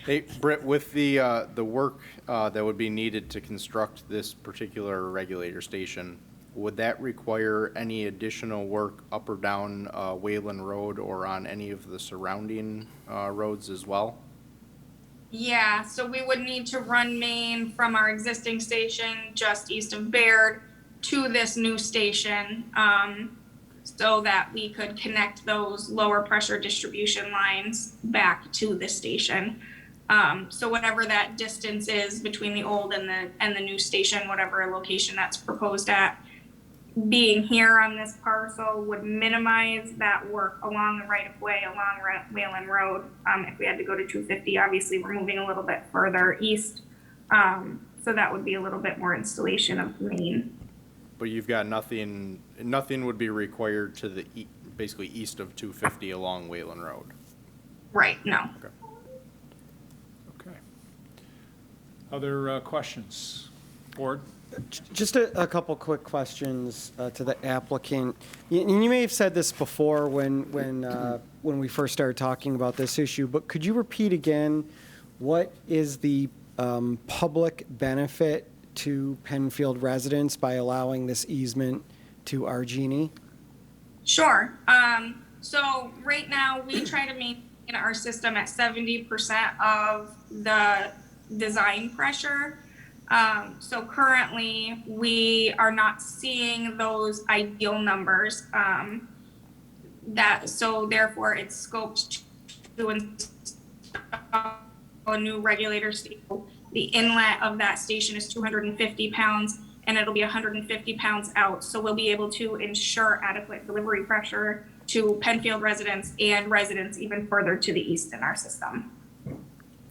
Hey, Britt, with the work that would be needed to construct this particular regulator station, would that require any additional work up or down Whalen Road or on any of the surrounding roads as well? Yeah, so we would need to run main from our existing station just east of Baird to this new station, so that we could connect those lower pressure distribution lines back to the station. So whatever that distance is between the old and the new station, whatever location that's proposed at, being here on this parcel would minimize that work along the right of way along Whalen Road. If we had to go to 250, obviously we're moving a little bit further east. So that would be a little bit more installation of main. But you've got nothing would be required to the basically east of 250 along Whalen Road. Right, no. Okay. Other questions? Board? Just a couple quick questions to the applicant. You may have said this before when we first started talking about this issue, but could you repeat again, what is the public benefit to Penfield residents by allowing this easement to RG&E? Sure. So right now we try to maintain our system at 70% of the design pressure. So currently we are not seeing those ideal numbers. So therefore it's scoped to install a new regulator station. The inlet of that station is 250 pounds and it'll be 150 pounds out. So we'll be able to ensure adequate delivery pressure to Penfield residents and residents even further to the east in our system.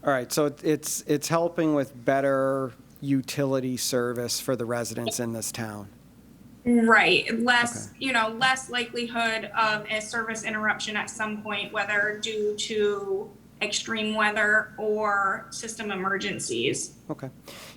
All right, so it's helping with better utility service for the residents in this town. Right, less likelihood of a service interruption at some point, whether due to extreme weather or system emergencies. Okay.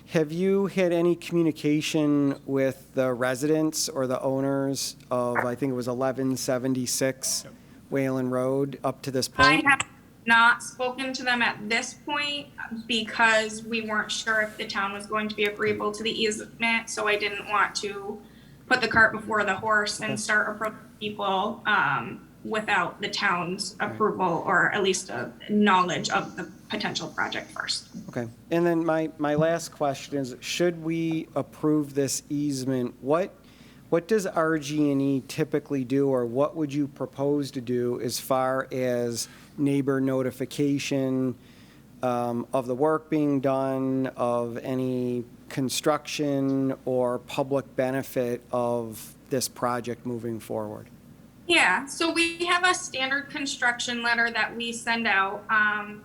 Have you had any communication with the residents or the owners of, I think it was 1176 Whalen Road up to this point? I have not spoken to them at this point because we weren't sure if the town was going to be agreeable to the easement, so I didn't want to put the cart before the horse and start approaching people without the town's approval or at least a knowledge of the potential project first. Okay. And then my last question is, should we approve this easement, what does RG&E typically do, or what would you propose to do as far as neighbor notification of the work being done, of any construction or public benefit of this project moving forward? Yeah, so we have a standard construction letter that we send out.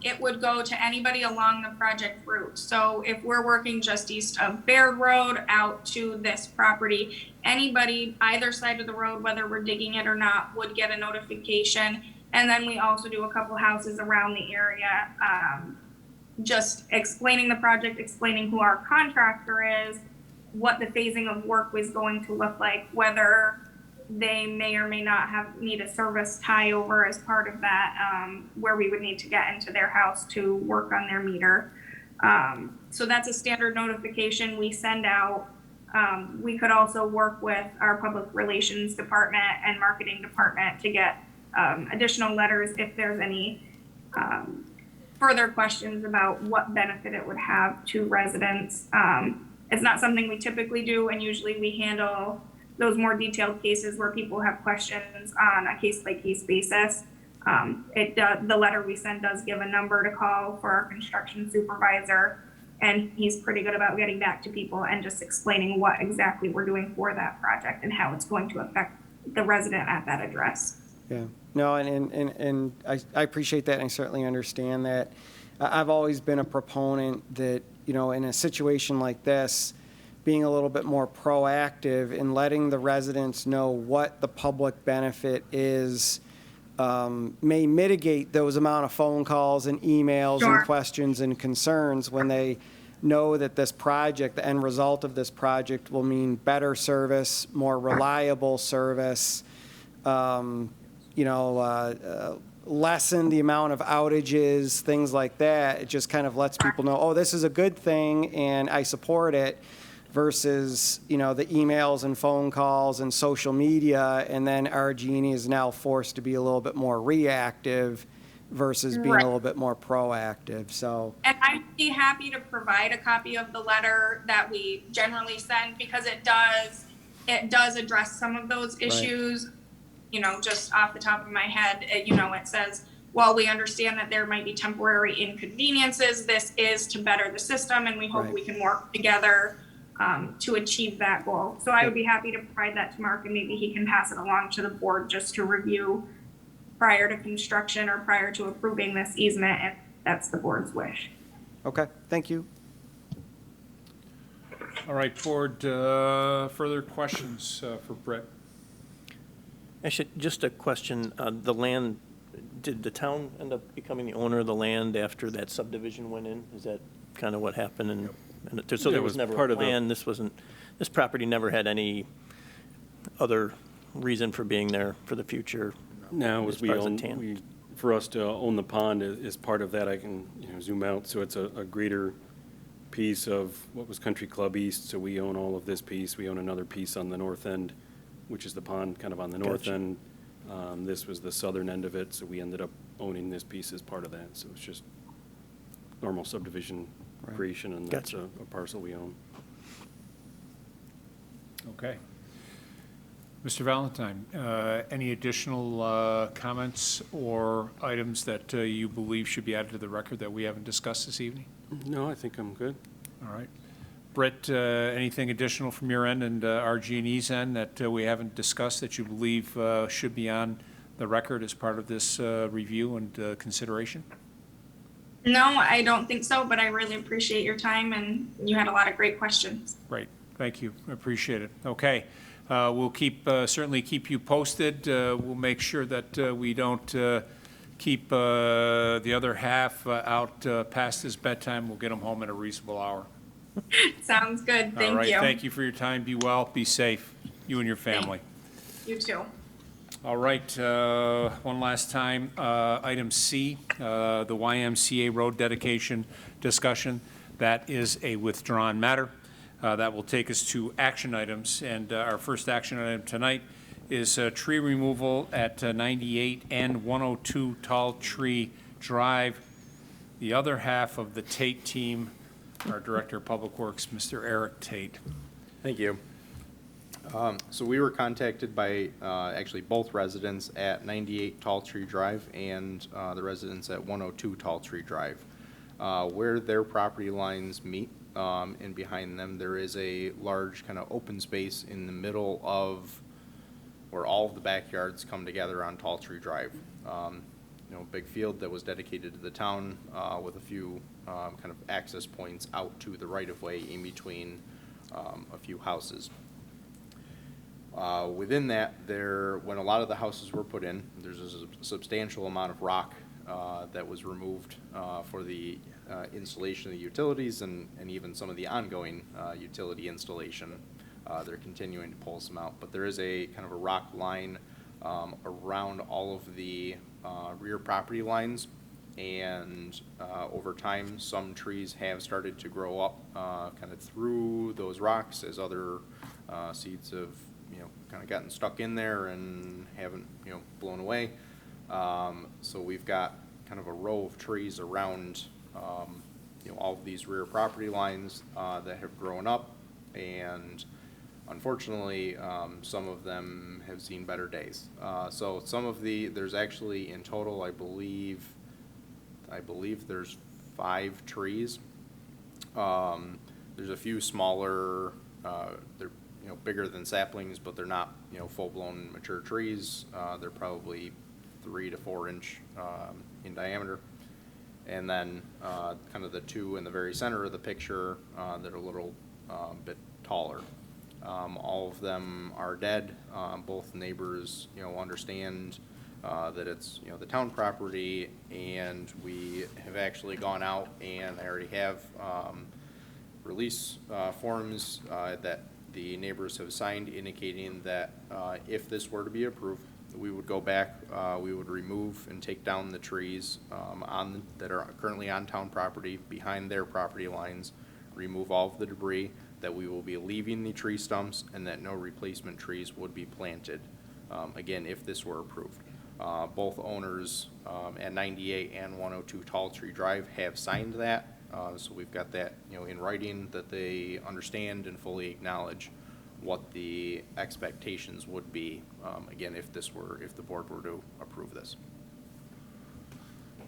It would go to anybody along the project route. So if we're working just east of Baird Road out to this property, anybody either side of the road, whether we're digging it or not, would get a notification. And then we also do a couple houses around the area, just explaining the project, explaining who our contractor is, what the phasing of work was going to look like, whether they may or may not need a service tie over as part of that, where we would need to get into their house to work on their meter. So that's a standard notification we send out. We could also work with our public relations department and marketing department to get additional letters if there's any further questions about what benefit it would have to residents. It's not something we typically do, and usually we handle those more detailed cases where people have questions on a case-by-case basis. The letter we send does give a number to call for our construction supervisor, and he's pretty good about getting back to people and just explaining what exactly we're doing for that project and how it's going to affect the resident at that address. Yeah, no, and I appreciate that, and I certainly understand that. I've always been a proponent that, you know, in a situation like this, being a little bit more proactive in letting the residents know what the public benefit is may mitigate those amount of phone calls and emails and questions and concerns when they know that this project, the end result of this project, will mean better service, more reliable service, lessen the amount of outages, things like that. It just kind of lets people know, oh, this is a good thing and I support it, versus, you know, the emails and phone calls and social media, and then RG&E is now forced to be a little bit more reactive versus being a little bit more proactive. So, and I'd be happy to provide a copy of the letter that we generally send, because it does address some of those issues. Right. You know, just off the top of my head, it says, while we understand that there might be temporary inconveniences, this is to better the system, and we hope we can work together to achieve that goal. So I would be happy to provide that to Mark, and maybe he can pass it along to the board just to review prior to construction or prior to approving this easement, if that's the board's wish. okay, thank you. All right, board, further questions for Brett? Actually, just a question, the land, did the town end up becoming the owner of the land after that subdivision went in? Is that kind of what happened? And so there was never a plan, this property never had any other reason for being there for the future? Now, as for us to own the pond is part of that. I can zoom out, so it's a greater piece of what was Country Club East, so we own all of this piece. We own another piece on the north end, which is the pond kind of on the north end. This was the southern end of it, so we ended up owning this piece as part of that. So it's just normal subdivision creation, and that's a parcel we own. Okay. Mr. Valentine, any additional comments or items that you believe should be added to the record that we haven't discussed this evening? No, I think I'm good. All right. Brett, anything additional from your end and RG&E's end that we haven't discussed that you believe should be on the record as part of this review and consideration? No, I don't think so, but I really appreciate your time, and you had a lot of great questions. Great. Thank you. I appreciate it. Okay. We'll certainly keep you posted. We'll make sure that we don't keep the other half out past his bedtime. We'll get them home at a reasonable hour. Sounds good. Thank All right. you. Thank you for your time. Be well. Be safe. You and your family. You too. All right. One last time. Item C, the YMCA road dedication discussion. That is a withdrawn matter. That will take us to action items. And our first action item tonight is tree removal at 98 and 102 Tall Tree Drive. The other half of the Tait team, our Director of Public Works, Mr. Eric Tait. Thank you. So we were contacted by actually both residents at 98 Tall Tree Drive and the residents at 102 Tall Tree Drive. Where their property lines meet, and behind them, there is a large kind of open space in the middle of where all of the backyards come together on Tall Tree Drive. Big field that was dedicated to the town with a few kind of access points out to the right-of-way in between a few houses. Within that, when a lot of the houses were put in, there's a substantial amount of rock that was removed for the installation of the utilities and even some of the ongoing utility installation. They're continuing to pull some out, but there is a kind of a rock line around all of the rear property lines, and over time, some trees have started to grow up kind of through those rocks as other seeds have kind of gotten stuck in there and haven't blown away. So we've got kind of a row of trees around all of these rear property lines that have grown up, and unfortunately some of them have seen better days. So there's actually in total I believe there's 5 trees. There's a few smaller, they're bigger than saplings, but they're not full-blown mature trees. They're probably 3 to 4 inch in diameter. And then kind of the 2 in the very center of the picture that are a little bit taller. All of them are dead. Both neighbors understand that it's the town property, and we have actually gone out and I already have release forms that the neighbors have signed indicating that if this were to be approved, we would go back, we would remove and take down the trees that are currently on town property behind their property lines, remove all of the debris, that we will be leaving the tree stumps, and that no replacement trees would be planted, again, if this were approved. Both owners at 98 and 102 Tall Tree Drive have signed that. So we've got that, in writing, that they understand and fully acknowledge what the expectations would be, again, if the board were to approve this.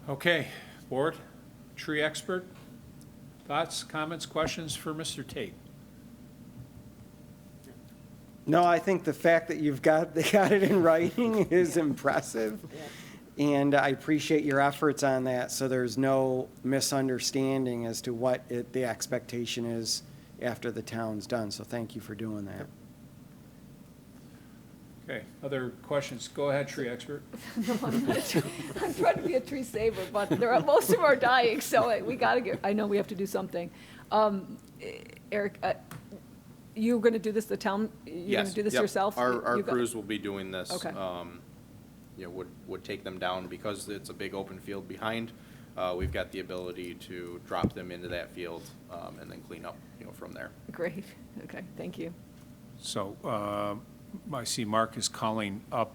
Okay, board, tree expert, thoughts, comments, questions for Mr. Tait? No, I think the fact that you've got it in writing is impressive. And I appreciate your efforts on that, so there's no misunderstanding as to what the expectation is after the town's done. So thank you for doing that. Okay, other questions? Go ahead, tree expert. I'm trying to be a tree saver, but most of them are dying, so we got to I know we have to do something. Eric, you're going to do this, the town, you're going to do this yourself? Our crews will be doing this. Okay. Would take them down because it's a big open field behind. We've got the ability to drop them into that field and then clean up, from there. Great, okay, thank you. So I see Mark is calling up,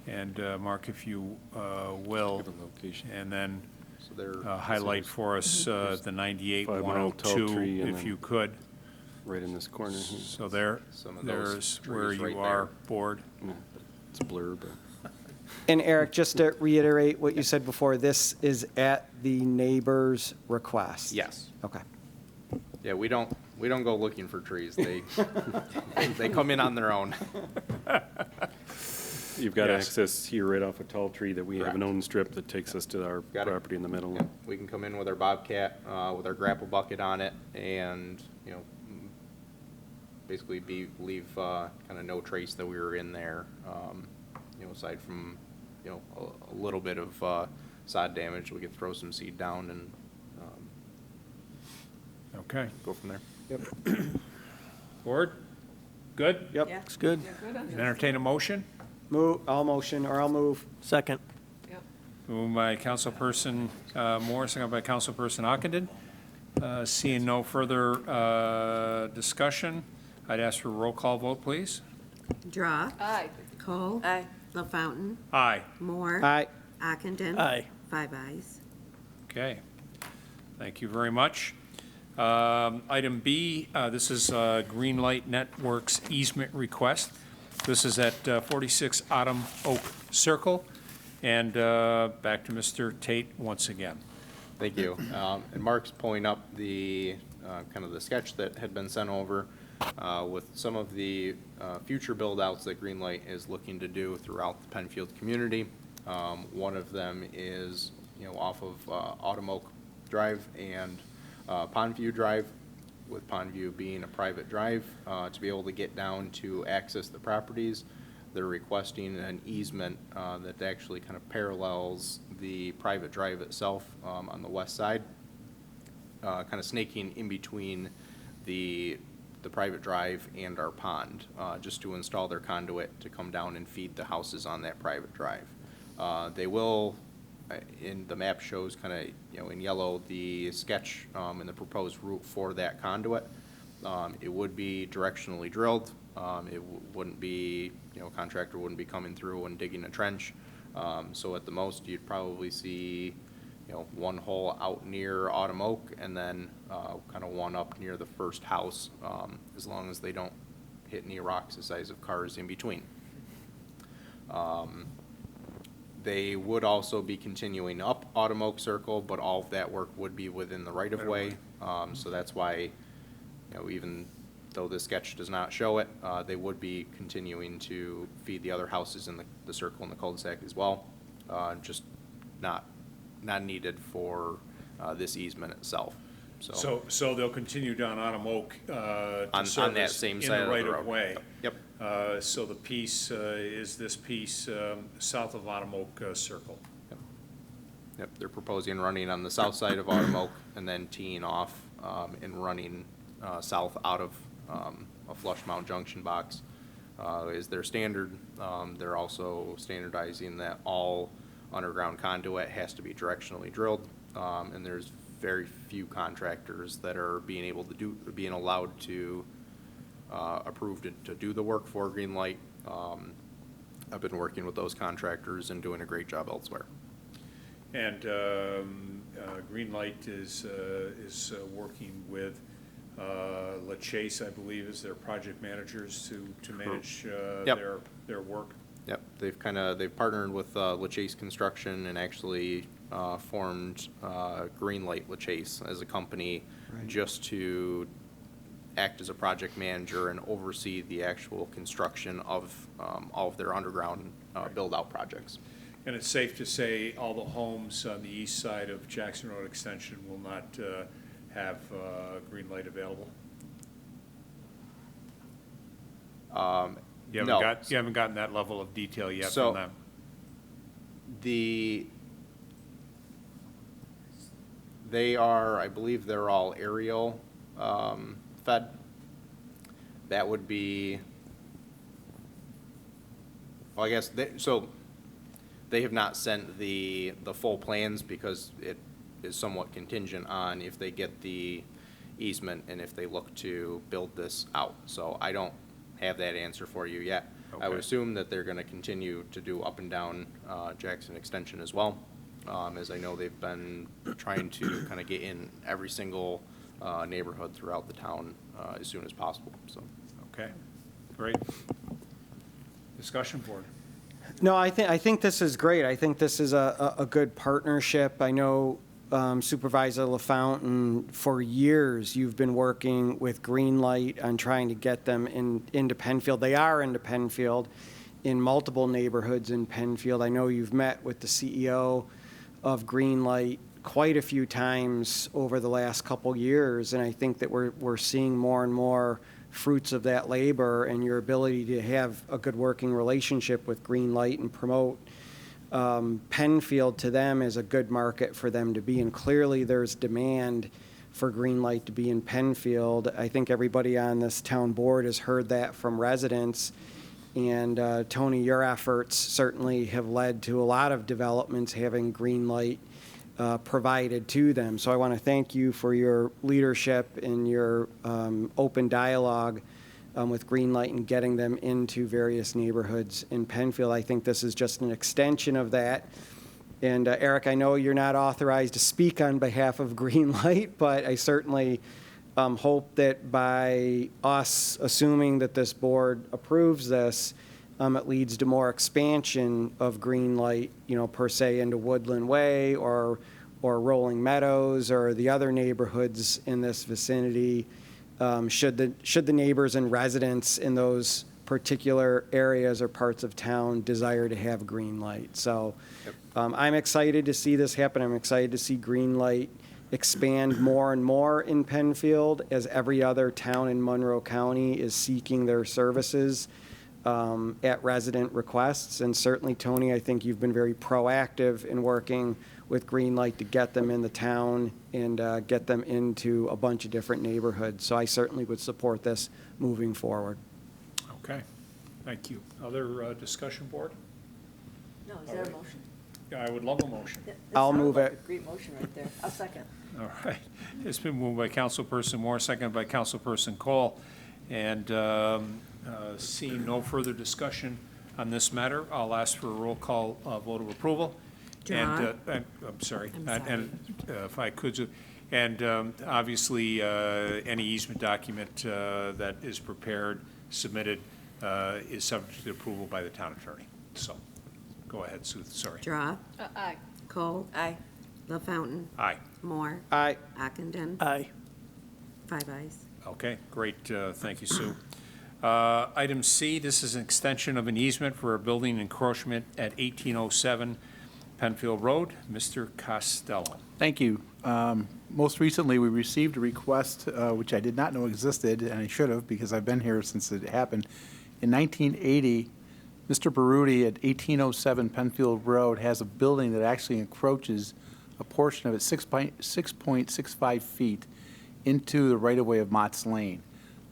and Mark, if you will, Give a location. and then So they're highlight for us the 98, 5-mile tall 102, tree, and if then- you could. Right in this corner here. So there, Some of those there's where trees right you are, there. board. Yeah, it's a blur, but And Eric, just to reiterate what you said before, this is at the neighbor's request? Yes. Okay. Yeah, we don't go looking for trees. They come in on their own. you've got Yes. access here right off a tall tree that we have an Correct. own strip that takes us to our Got it. property in the middle. Yeah, we can come in with our Bobcat, with our grapple bucket on it, and basically leave kind of no trace that we were in there. Aside from a little bit of sod damage, we could throw some seed down and Okay, go from there. Yep. board, good? Yep. Yeah. Looks good. Entertain a motion? I'll motion, or I'll move. Second. Yep. Moved by Councilperson Moore, seconded by Councilperson Ockenden. Seeing no further discussion, I'd ask for a roll call vote, please. Draw, Aye. Cole. Aye. LaFountain. Aye. Moore. Aye. Ockenden. Aye. 5 ayes. Okay. Thank you very much. Item B, this is Greenlight Networks easement request. This is at 46 Autumn Oak Circle. And back to Mr. Tait once again. Thank you. And Mark's pulling up the, kind of the sketch that had been sent over with some of the future build-outs that Greenlight is looking to do throughout the Penfield community. One of them is, off of Autumn Oak Drive and Pondview Drive, with Pondview being a private drive. To be able to get down to access the properties, they're requesting an easement that actually kind of parallels the private drive itself on the west side, kind of snaking in between the private drive and our pond, just to install their conduit to come down and feed the houses on that private drive. They will, in the map shows kind of, in yellow, the sketch and the proposed route for that conduit. It would be directionally drilled. It wouldn't be, contractor wouldn't be coming through and digging a trench. So at the most, you'd probably see, one hole out near Autumn Oak and then kind of one up near the first house, as long as they don't hit any rocks the size of cars in between. They would also be continuing up Autumn Oak Circle, but all of that work would be within the right-of-way. So that's why, even though this sketch does not show it, they would be continuing to feed the other houses in the circle and the cul-de-sac as well, just not needed for this easement itself. So they'll continue down Autumn Oak to On that service same in side the of the right road. of way. Yep. So the piece is this piece south of Autumn Oak Circle. Yep, they're proposing running on the south side of Autumn Oak and then teeing off and running south out of a flush mount junction box is their standard. They're also standardizing that all underground conduit has to be directionally drilled, and there's very few contractors that are being allowed to approved to do the work for Greenlight. I've been working with those contractors and doing a great job elsewhere. And Greenlight is working with LaChase, I believe, is their project managers to manage Yep. their work. Yep, they've partnered with LaChase Construction and actually formed Greenlight LaChase as a company just to act as a project manager and oversee the actual construction of all of their underground build-out projects. And it's safe to say all the homes on the east side of Jackson Road Extension will not have Greenlight available? You haven't gotten that level of detail yet from them? They are, I believe they're all aerial fed. That would be, well, I guess, they have not sent the full plans because it is somewhat contingent on if they get the easement and if they look to build this out. So I don't have that answer for you yet. I would assume that they're going to continue to do up and down Jackson Extension as well, as I know they've been trying to kind of get in every single neighborhood throughout the town as soon as possible. So. Okay, great. Discussion board. No, I think this is great. I think this is a good partnership. I know Supervisor LaFountain, for years you've been working with Greenlight on trying to get them into Penfield. They are into Penfield in multiple neighborhoods in Penfield. I know you've met with the CEO of Greenlight quite a few times over the last couple years, and I think that we're seeing more and more fruits of that labor and your ability to have a good working relationship with Greenlight and promote Penfield to them is a good market for them to be in. Clearly, there's demand for Greenlight to be in Penfield. I think everybody on this town board has heard that from residents. And Tony, your efforts certainly have led to a lot of developments having Greenlight provided to them. So I want to thank you for your leadership and your open dialogue with Greenlight and getting them into various neighborhoods in Penfield. I think this is just an extension of that. And Eric, I know you're not authorized to speak on behalf of Greenlight, but I certainly hope that by us assuming that this board approves this, it leads to more expansion of Greenlight, per se into Woodland Way or Rolling Meadows or the other neighborhoods in this vicinity, should the neighbors and residents in those particular areas or parts of town desire to have Greenlight. So I'm excited to see this happen. I'm excited to see Greenlight expand more and more in Penfield as every other town in Monroe County is seeking their services at resident requests. And certainly, Tony, I think you've been very proactive in working with Greenlight to get them in the town and get them into a bunch of different neighborhoods. So I certainly would support this moving forward. Okay, thank you. Other discussion, board? No, is there a motion? Yeah, I would love a motion. That I'll sounded move like it. a great motion right there. I'll second. All right. It's been moved by Councilperson Moore, seconded by Councilperson Cole. And seeing no further discussion on this matter, I'll ask for a roll call vote of approval. Draw. And, I'm sorry. I'm sorry. And if I could, and obviously, any easement document that is prepared, submitted, is subject to approval by the town attorney. So, go ahead, Sue, sorry. Draw. Aye. Cole. Aye. LaFountain. Aye. Moore. Aye. Ockenden. Aye. 5 ayes. Okay, great, thank you, Sue. Item C, this is an extension of an easement for a building encroachment at 1807 Penfield Road. Mr. Costello. Thank you. Most recently, we received a request, which I did not know existed, and I should have because I've been here since it happened. In 1980, Mr. Blvd at 1807 Penfield Road has a building that actually encroaches a portion of it 6.65 feet into the right-of-way of Mott's Lane.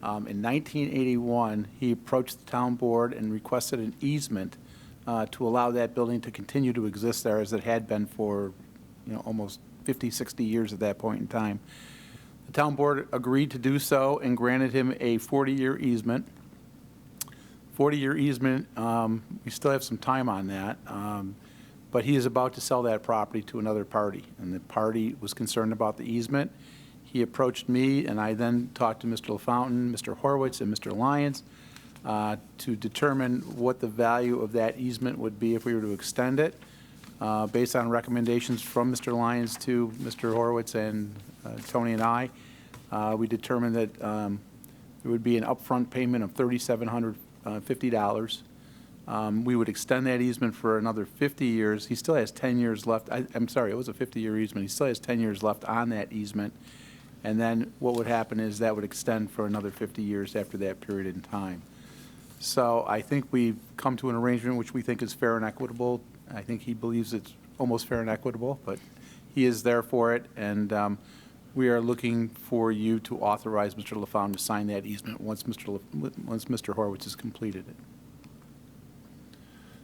In 1981, he approached the town board and requested an easement to allow that building to continue to exist there as it had been for, almost 50, 60 years at that point in time. The town board agreed to do so and granted him a 40-year easement. 40-year easement, we still have some time on that, but he is about to sell that property to another party, and the party was concerned about the easement. He approached me, and I then talked to Mr. LaFountain, Mr. Horowitz, and Mr. Lyons to determine what the value of that easement would be if we were to extend it. Based on recommendations from Mr. Lyons to Mr. Horowitz and Tony and I, we determined that there would be an upfront payment of $3,750. We would extend that easement for another 50 years. He still has 10 years left. I'm sorry, it was a 50-year easement. He still has 10 years left on that easement. And then what would happen is that would extend for another 50 years after that period in time. So I think we've come to an arrangement which we think is fair and equitable. I think he believes it's almost fair and equitable, but he is there for it. And we are looking for you to authorize Mr. LaFountain to sign that easement once Mr. Horowitz has completed it.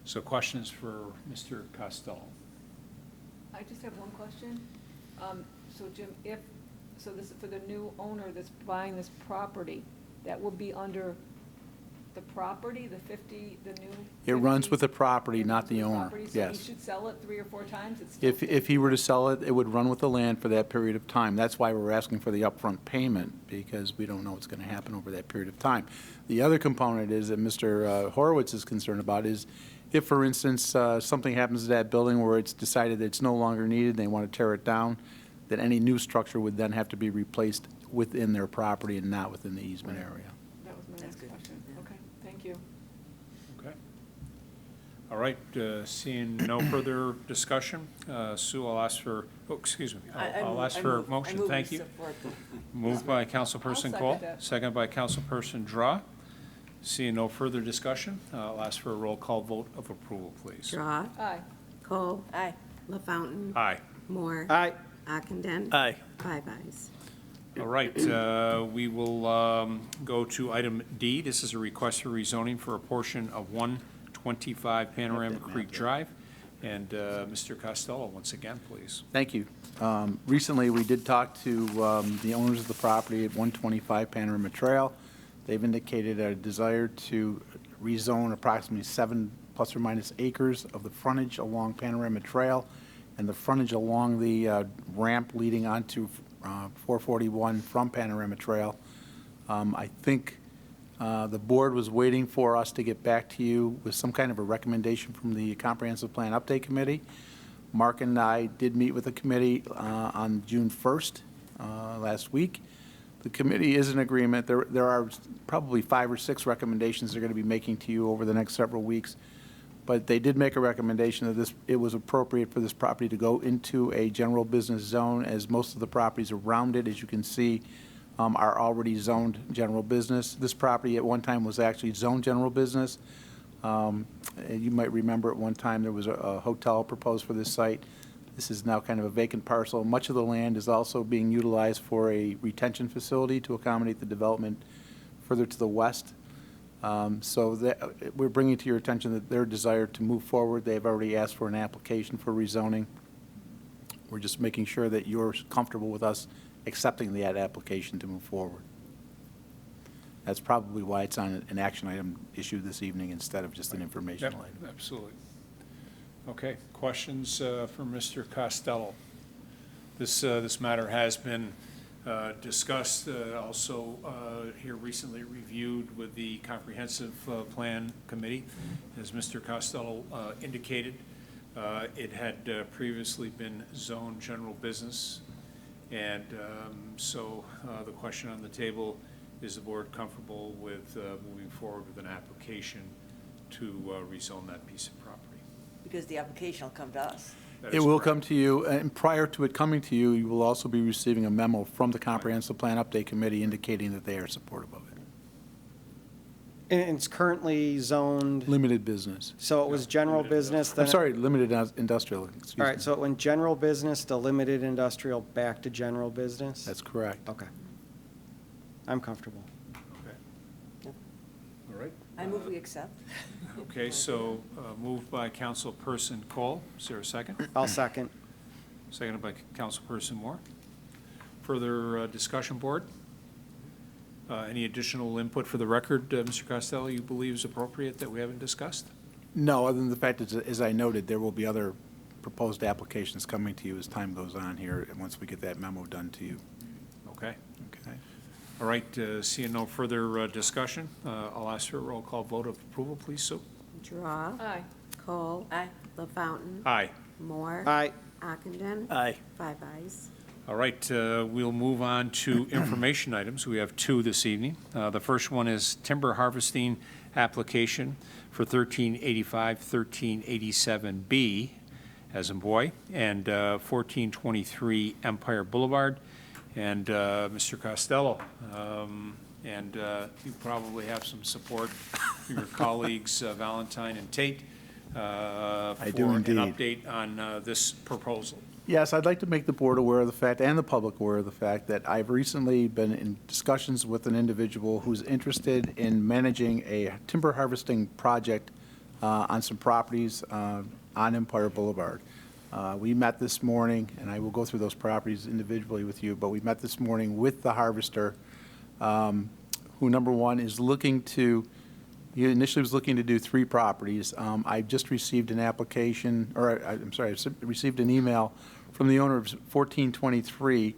So questions for Mr. Costello? I just have one question. So Jim, so this is for the new owner that's buying this property, that will be under the property, the new? It runs 50? with the property, It not runs the with owner, property, so yes. he should sell it 3 or 4 times? It's still If he were to sell it, it would run with the land for that period of time. That's why we're asking for the upfront payment, because we don't know what's going to happen over that period of time. The other component is that Mr. Horowitz is concerned about is if, for instance, something happens to that building where it's decided that it's no longer needed, they want to tear it down, that any new structure would then have to be replaced within their property and not within the easement area. That was my That's next good. question. Okay, thank you. Okay. All right, seeing no further discussion, Sue, I'll ask for, excuse me, I'll ask for a motion. Thank you. Moved by Councilperson I'll Cole, second that. seconded by Councilperson Draw. Seeing no further discussion, I'll ask for a roll call vote of approval, please. Draw. Aye. Cole. Aye. LaFountain. Aye. Moore. Aye. Ockenden. Aye. 5 ayes. All right, we will go to item D. This is a request for rezoning for a portion of 125 Panorama Creek Drive. And Mr. Costello, once again, please. Thank you. Recently, we did talk to the owners of the property at 125 Panorama Trail. They've indicated a desire to rezone approximately 7 plus or minus acres of the frontage along Panorama Trail and the frontage along the ramp leading onto 441 from Panorama Trail. I think the board was waiting for us to get back to you with some kind of a recommendation from the Comprehensive Plan Update Committee. Mark and I did meet with the committee on June 1st last week. The committee is in agreement. There are probably 5 or 6 recommendations they're going to be making to you over the next several weeks. But they did make a recommendation that it was appropriate for this property to go into a general business zone, as most of the properties around it, as you can see, are already zoned general business. This property at one time was actually zoned general business. You might remember at one time there was a hotel proposed for this site. This is now kind of a vacant parcel. Much of the land is also being utilized for a retention facility to accommodate the development further to the west. So we're bringing to your attention that their desire to move forward. They've already asked for an application for rezoning. We're just making sure that you're comfortable with us accepting that application to move forward. That's probably why it's on an action item issued this evening instead of just an informational Yep, item. absolutely. Okay, questions for Mr. Costello? This matter has been discussed, also here recently reviewed with the Comprehensive Plan Committee. As Mr. Costello indicated, it had previously been zoned general business. And so the question on the table, is the board comfortable with moving forward with an application to rezone that piece of property? Because the application will come to us. That It is will correct. come to you, and prior to it coming to you, you will also be receiving a memo from the Comprehensive Plan Update Committee indicating that they are supportive of it. And it's currently zoned, Limited business. so it was general limited business, then. I'm sorry, limited industrial, excuse me. All right, so it went general business to limited industrial back to general business? That's correct. Okay. I'm comfortable. Okay. All right. I move we accept. Okay, so moved by Councilperson Cole. Is there a second? I'll second. Seconded by Councilperson Moore. Further discussion, board? Any additional input for the record, Mr. Costello, you believe is appropriate that we haven't discussed? No, other than the fact that, as I noted, there will be other proposed applications coming to you as time goes on here, and once we get that memo done to you. Okay. Okay. All right, seeing no further discussion, I'll ask for a roll call vote of approval, please, Sue. Draw. Aye. Cole. Aye. LaFountain. Aye. Moore. Aye. Ockenden. Aye. 5 ayes. All right, we'll move on to information items. We have 2 this evening. The first one is timber harvesting application for 1385, 1387B, as in boy, and 1423 Empire Boulevard. And Mr. Costello, and you probably have some support from your colleagues Valentine and Tait I do for an indeed. update on this proposal. Yes, I'd like to make the board aware of the fact, and the public aware of the fact, that I've recently been in discussions with an individual who's interested in managing a timber harvesting project on some properties on Empire Boulevard. We met this morning, and I will go through those properties individually with you, but we met this morning with the harvester, who, number one, is looking to, he initially was looking to do 3 properties. I just received an application, or I'm sorry, I received an email from the owner of 1423.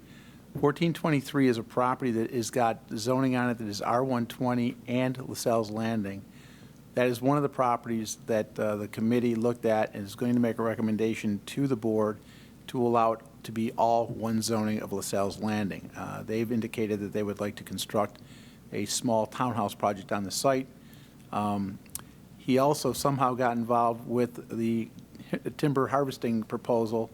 1423 is a property that has got zoning on it that is R120 and LaSalle's Landing. That is one of the properties that the committee looked at and is going to make a recommendation to the board to allow it to be all one zoning of LaSalle's Landing. They've indicated that they would like to construct a small townhouse project on the site. He also somehow got involved with the timber harvesting proposal.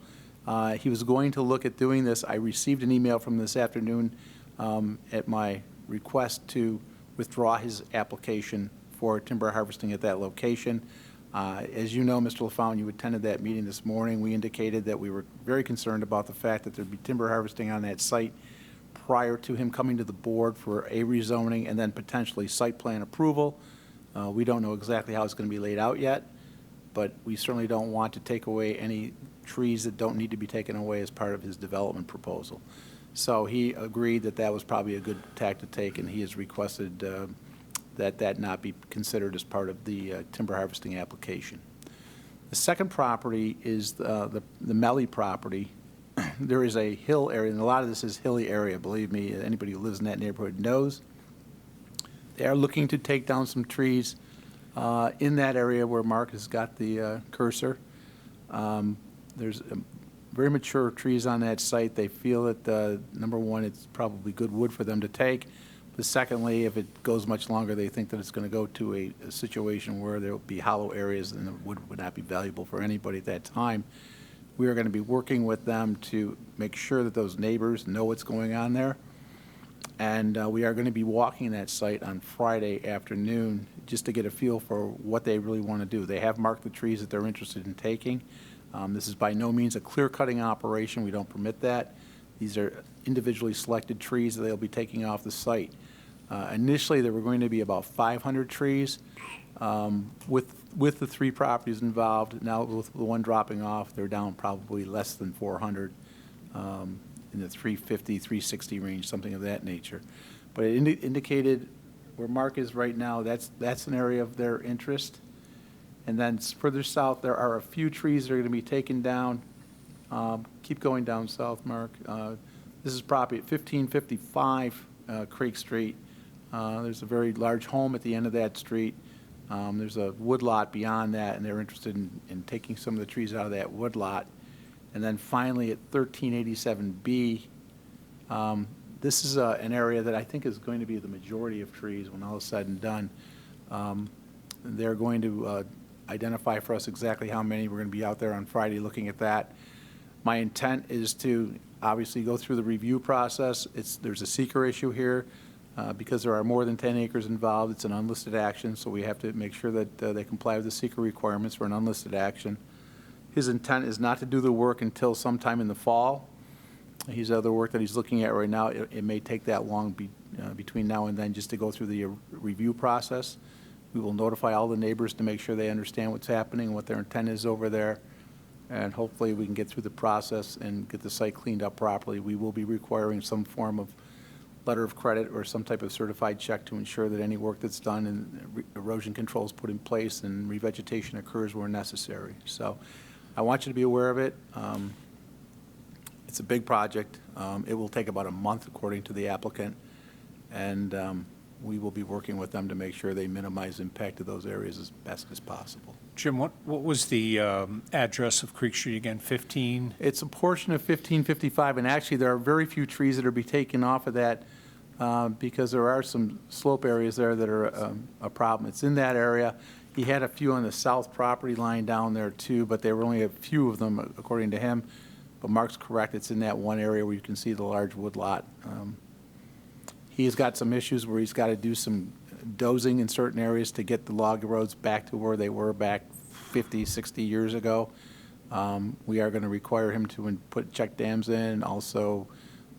He was going to look at doing this. I received an email from this afternoon at my request to withdraw his application for timber harvesting at that location. As you know, Mr. LaFountain, you attended that meeting this morning. We indicated that we were very concerned about the fact that there'd be timber harvesting on that site prior to him coming to the board for a rezoning and then potentially site plan approval. We don't know exactly how it's going to be laid out yet, but we certainly don't want to take away any trees that don't need to be taken away as part of his development proposal. So he agreed that that was probably a good tack to take, and he has requested that that not be considered as part of the timber harvesting application. The second property is the Melly property. There is a hill area, and a lot of this is hilly area, believe me. Anybody who lives in that neighborhood knows. They are looking to take down some trees in that area where Mark has got the cursor. There's very mature trees on that site. They feel that, number one, it's probably good wood for them to take. But secondly, if it goes much longer, they think that it's going to go to a situation where there will be hollow areas and the wood would not be valuable for anybody at that time. We are going to be working with them to make sure that those neighbors know what's going on there. And we are going to be walking that site on Friday afternoon just to get a feel for what they really want to do. They have marked the trees that they're interested in taking. This is by no means a clear-cutting operation. We don't permit that. These are individually selected trees that they'll be taking off the site. Initially, there were going to be about 500 trees. With the 3 properties involved, now with the one dropping off, they're down probably less than 400, in the 350, 360 range, something of that nature. But it indicated where Mark is right now, that's an area of their interest. And then further south, there are a few trees that are going to be taken down. Keep going down south, Mark. This is property at 1555 Creek Street. There's a very large home at the end of that street. There's a wood lot beyond that, and they're interested in taking some of the trees out of that wood lot. And then finally at 1387B, this is an area that I think is going to be the majority of trees when all is said and done. They're going to identify for us exactly how many. We're going to be out there on Friday looking at that. My intent is to obviously go through the review process. There's a seeker issue here. Because there are more than 10 acres involved, it's an unlisted action, so we have to make sure that they comply with the seeker requirements for an unlisted action. His intent is not to do the work until sometime in the fall. He's other work that he's looking at right now. It may take that long between now and then just to go through the review process. We will notify all the neighbors to make sure they understand what's happening and what their intent is over there. And hopefully we can get through the process and get the site cleaned up properly. We will be requiring some form of letter of credit or some type of certified check to ensure that any work that's done and erosion control is put in place and revegetation occurs where necessary. So I want you to be aware of it. It's a big project. It will take about a month according to the applicant, and we will be working with them to make sure they minimize impact to those areas as best as possible. Jim, what was the address of Creek Street again, 15? It's a portion of 1555, and actually there are very few trees that are be taken off of that because there are some slope areas there that are a problem. It's in that area. He had a few on the south property line down there too, but there were only a few of them according to him. But Mark's correct, it's in that one area where you can see the large wood lot. He's got some issues where he's got to do some dozing in certain areas to get the log roads back to where they were back 50, 60 years ago. We are going to require him to put check dams in, also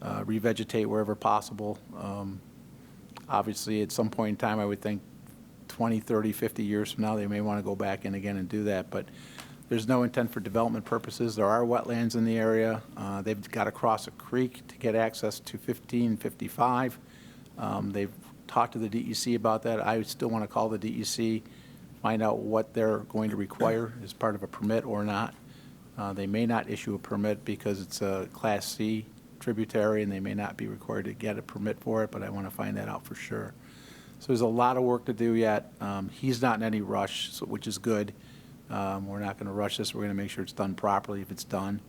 revegetate wherever possible. Obviously, at some point in time, I would think 20, 30, 50 years from now, they may want to go back in again and do that. But there's no intent for development purposes. There are wetlands in the area. They've got to cross a creek to get access to 1555. They've talked to the DEC about that. I still want to call the DEC, find out what they're going to require as part of a permit or not. They may not issue a permit because it's a Class C tributary and they may not be required to get a permit for it, but I want to find that out for sure. So there's a lot of work to do yet. He's not in any rush, which is good. We're not going to rush this. We're going to make sure it's done properly if it's done,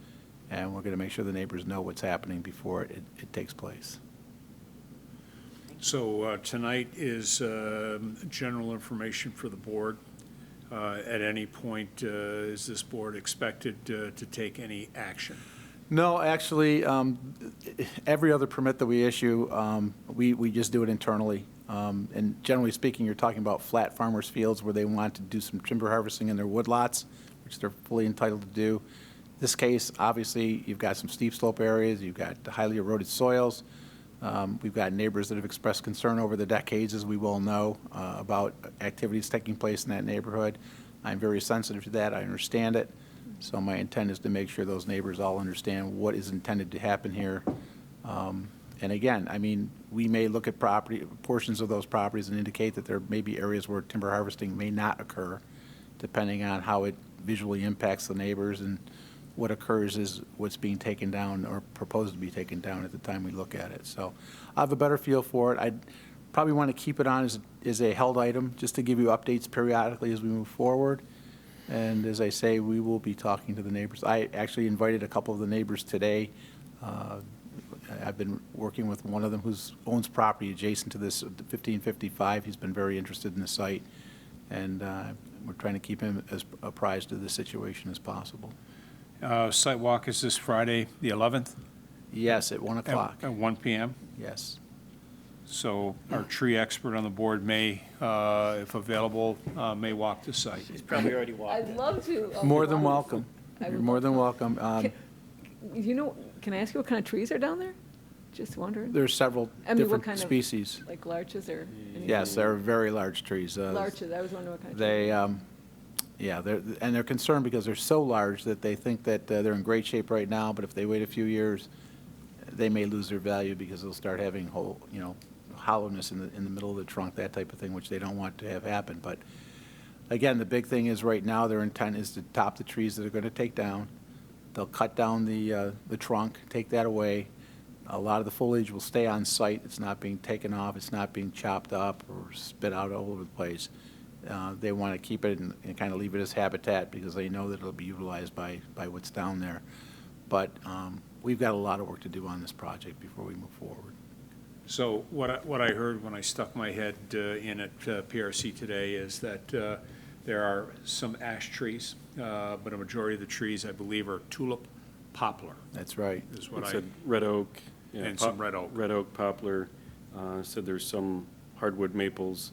and we're going to make sure the neighbors know what's happening before it takes place. So tonight is general information for the board. At any point, is this board expected to take any action? No, actually, every other permit that we issue, we just do it internally. And generally speaking, you're talking about flat farmers' fields where they want to do some timber harvesting in their woodlots, which they're fully entitled to do. In this case, obviously, you've got some steep slope areas, you've got highly eroded soils. We've got neighbors that have expressed concern over the decades, as we well know, about activities taking place in that neighborhood. I'm very sensitive to that. I understand it. So my intent is to make sure those neighbors all understand what is intended to happen here. And again, I mean, we may look at portions of those properties and indicate that there may be areas where timber harvesting may not occur, depending on how it visually impacts the neighbors, and what occurs is what's being taken down or proposed to be taken down at the time we look at it. So I have a better feel for it. I'd probably want to keep it on as a held item, just to give you updates periodically as we move forward. And as I say, we will be talking to the neighbors. I actually invited a couple of the neighbors today. I've been working with one of them who owns property adjacent to this 1555. He's been very interested in the site, and we're trying to keep him as apprised of the situation as possible. Site walk is this Friday, the 11th? Yes, at 1 o'clock. At 1 PM? Yes. So our tree expert on the board may, if available, may walk the site. He's probably already walked I'd it. love to. More than welcome. I You're would more love than to. welcome. Can I ask you what kind of trees are down there? Just wondering. There's several I mean, what different kind of- species. Like larches or? anything? Yes, they're very large trees. Larches, I was wondering what kind of. They, trees. yeah, they're concerned because they're so large that they think that they're in great shape right now, but if they wait a few years, they may lose their value because they'll start having hollowness in the middle of the trunk, that type of thing, which they don't want to have happen. But again, the big thing is right now their intent is to top the trees that they're going to take down. They'll cut down the trunk, take that away. A lot of the foliage will stay on site. It's not being taken off. It's not being chopped up or spit out all over the place. They want to keep it and kind of leave it as habitat because they know that it'll be utilized by what's down there. But we've got a lot of work to do on this project before we move forward. So what I heard when I stuck my head in at PRC today is that there are some ash trees, but a majority of the trees, I believe, are tulip poplar, That's right. is what It I, said red oak. yeah, And some red oak. Red oak, poplar. Said there's some hardwood maples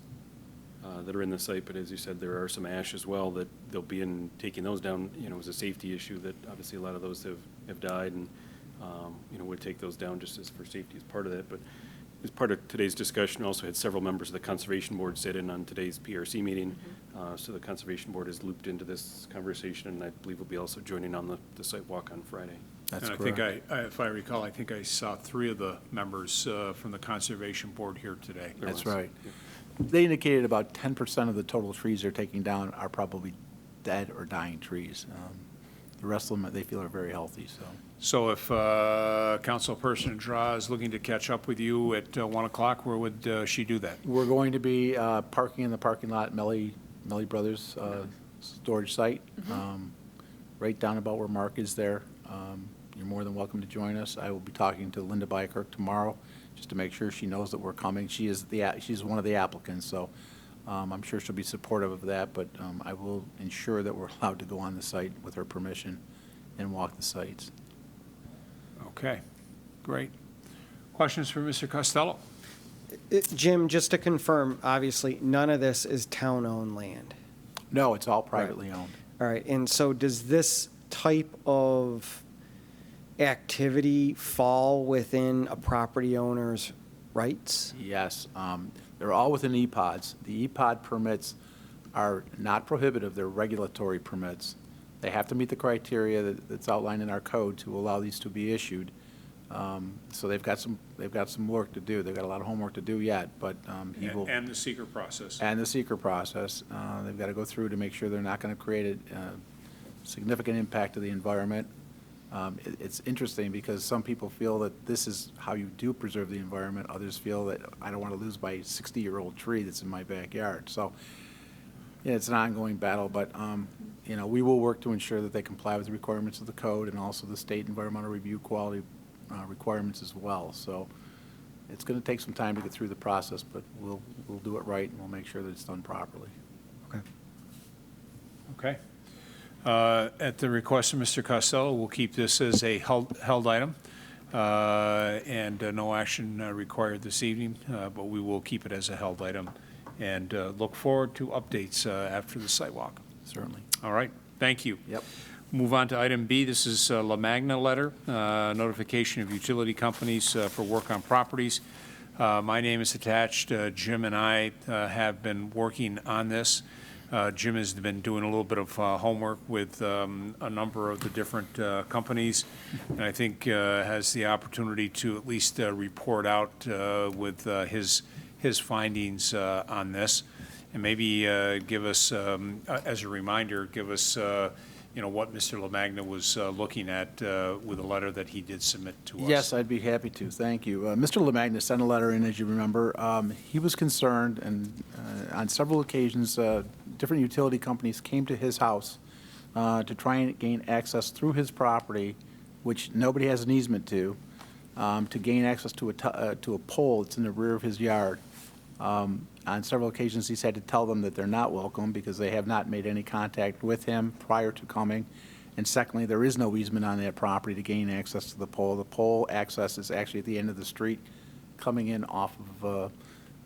that are in the site, but as you said, there are some ash as well that they'll be taking those down, as a safety issue, that obviously a lot of those have died, and, would take those down just as for safety as part of that. But as part of today's discussion, also had several members of the Conservation Board sit in on today's PRC meeting. So the Conservation Board is looped into this conversation, and I believe will be also joining on the site walk on Friday. That's and I correct. think if I recall, I think I saw 3 of the members from the Conservation Board here today. That's right. They indicated about 10% of the total trees they're taking down are probably dead or dying trees. The rest of them, they feel, are very healthy, so. So if Councilperson Draw is looking to catch up with you at 1 o'clock, where would she do that? We're going to be parking in the parking lot at Melly Brothers storage site, right down about where Mark is there. You're more than welcome to join us. I will be talking to Linda Bykirk tomorrow, just to make sure she knows that we're coming. She's one of the applicants, so I'm sure she'll be supportive of that, but I will ensure that we're allowed to go on the site with her permission and walk the sites. Okay, great. Questions for Mr. Costello? Jim, just to confirm, obviously, none of this is town-owned land. No, it's all privately owned. All right, and so does this type of activity fall within a property owner's rights? Yes, they're all within EPODs. The EPOD permits are not prohibitive, they're regulatory permits. They have to meet the criteria that's outlined in our code to allow these to be issued. So they've got some work to do. They've got a lot of homework to do yet, but he will. And the seeker process. And the seeker process. They've got to go through to make sure they're not going to create a significant impact to the environment. It's interesting because some people feel that this is how you do preserve the environment. Others feel that I don't want to lose my 60-year-old tree that's in my backyard. So yeah, it's an ongoing battle, but we will work to ensure that they comply with the requirements of the code and also the state environmental review quality requirements as well. So it's going to take some time to get through the process, but we'll do it right and we'll make sure that it's done properly. Okay. Okay. At the request of Mr. Costello, we'll keep this as a held item, and no action required this evening, but we will keep it as a held item and look forward to updates after the site walk. Certainly. All right, thank you. Yep. Move on to item B. This is LaMagna letter, notification of utility companies for work on properties. My name is attached. Jim and I have been working on this. Jim has been doing a little bit of homework with a number of the different companies, and I think has the opportunity to at least report out with his findings on this, and maybe give us, as a reminder, give us what Mr. LaMagna was looking at with a letter that he did submit to us. Yes, I'd be happy to. Thank you. Mr. LaMagna sent a letter in, as you remember. He was concerned, and on several occasions, different utility companies came to his house to try and gain access through his property, which nobody has an easement to gain access to a pole that's in the rear of his yard. On several occasions, he's had to tell them that they're not welcome because they have not made any contact with him prior to coming. And secondly, there is no easement on that property to gain access to the pole. The pole access is actually at the end of the street, coming in off of,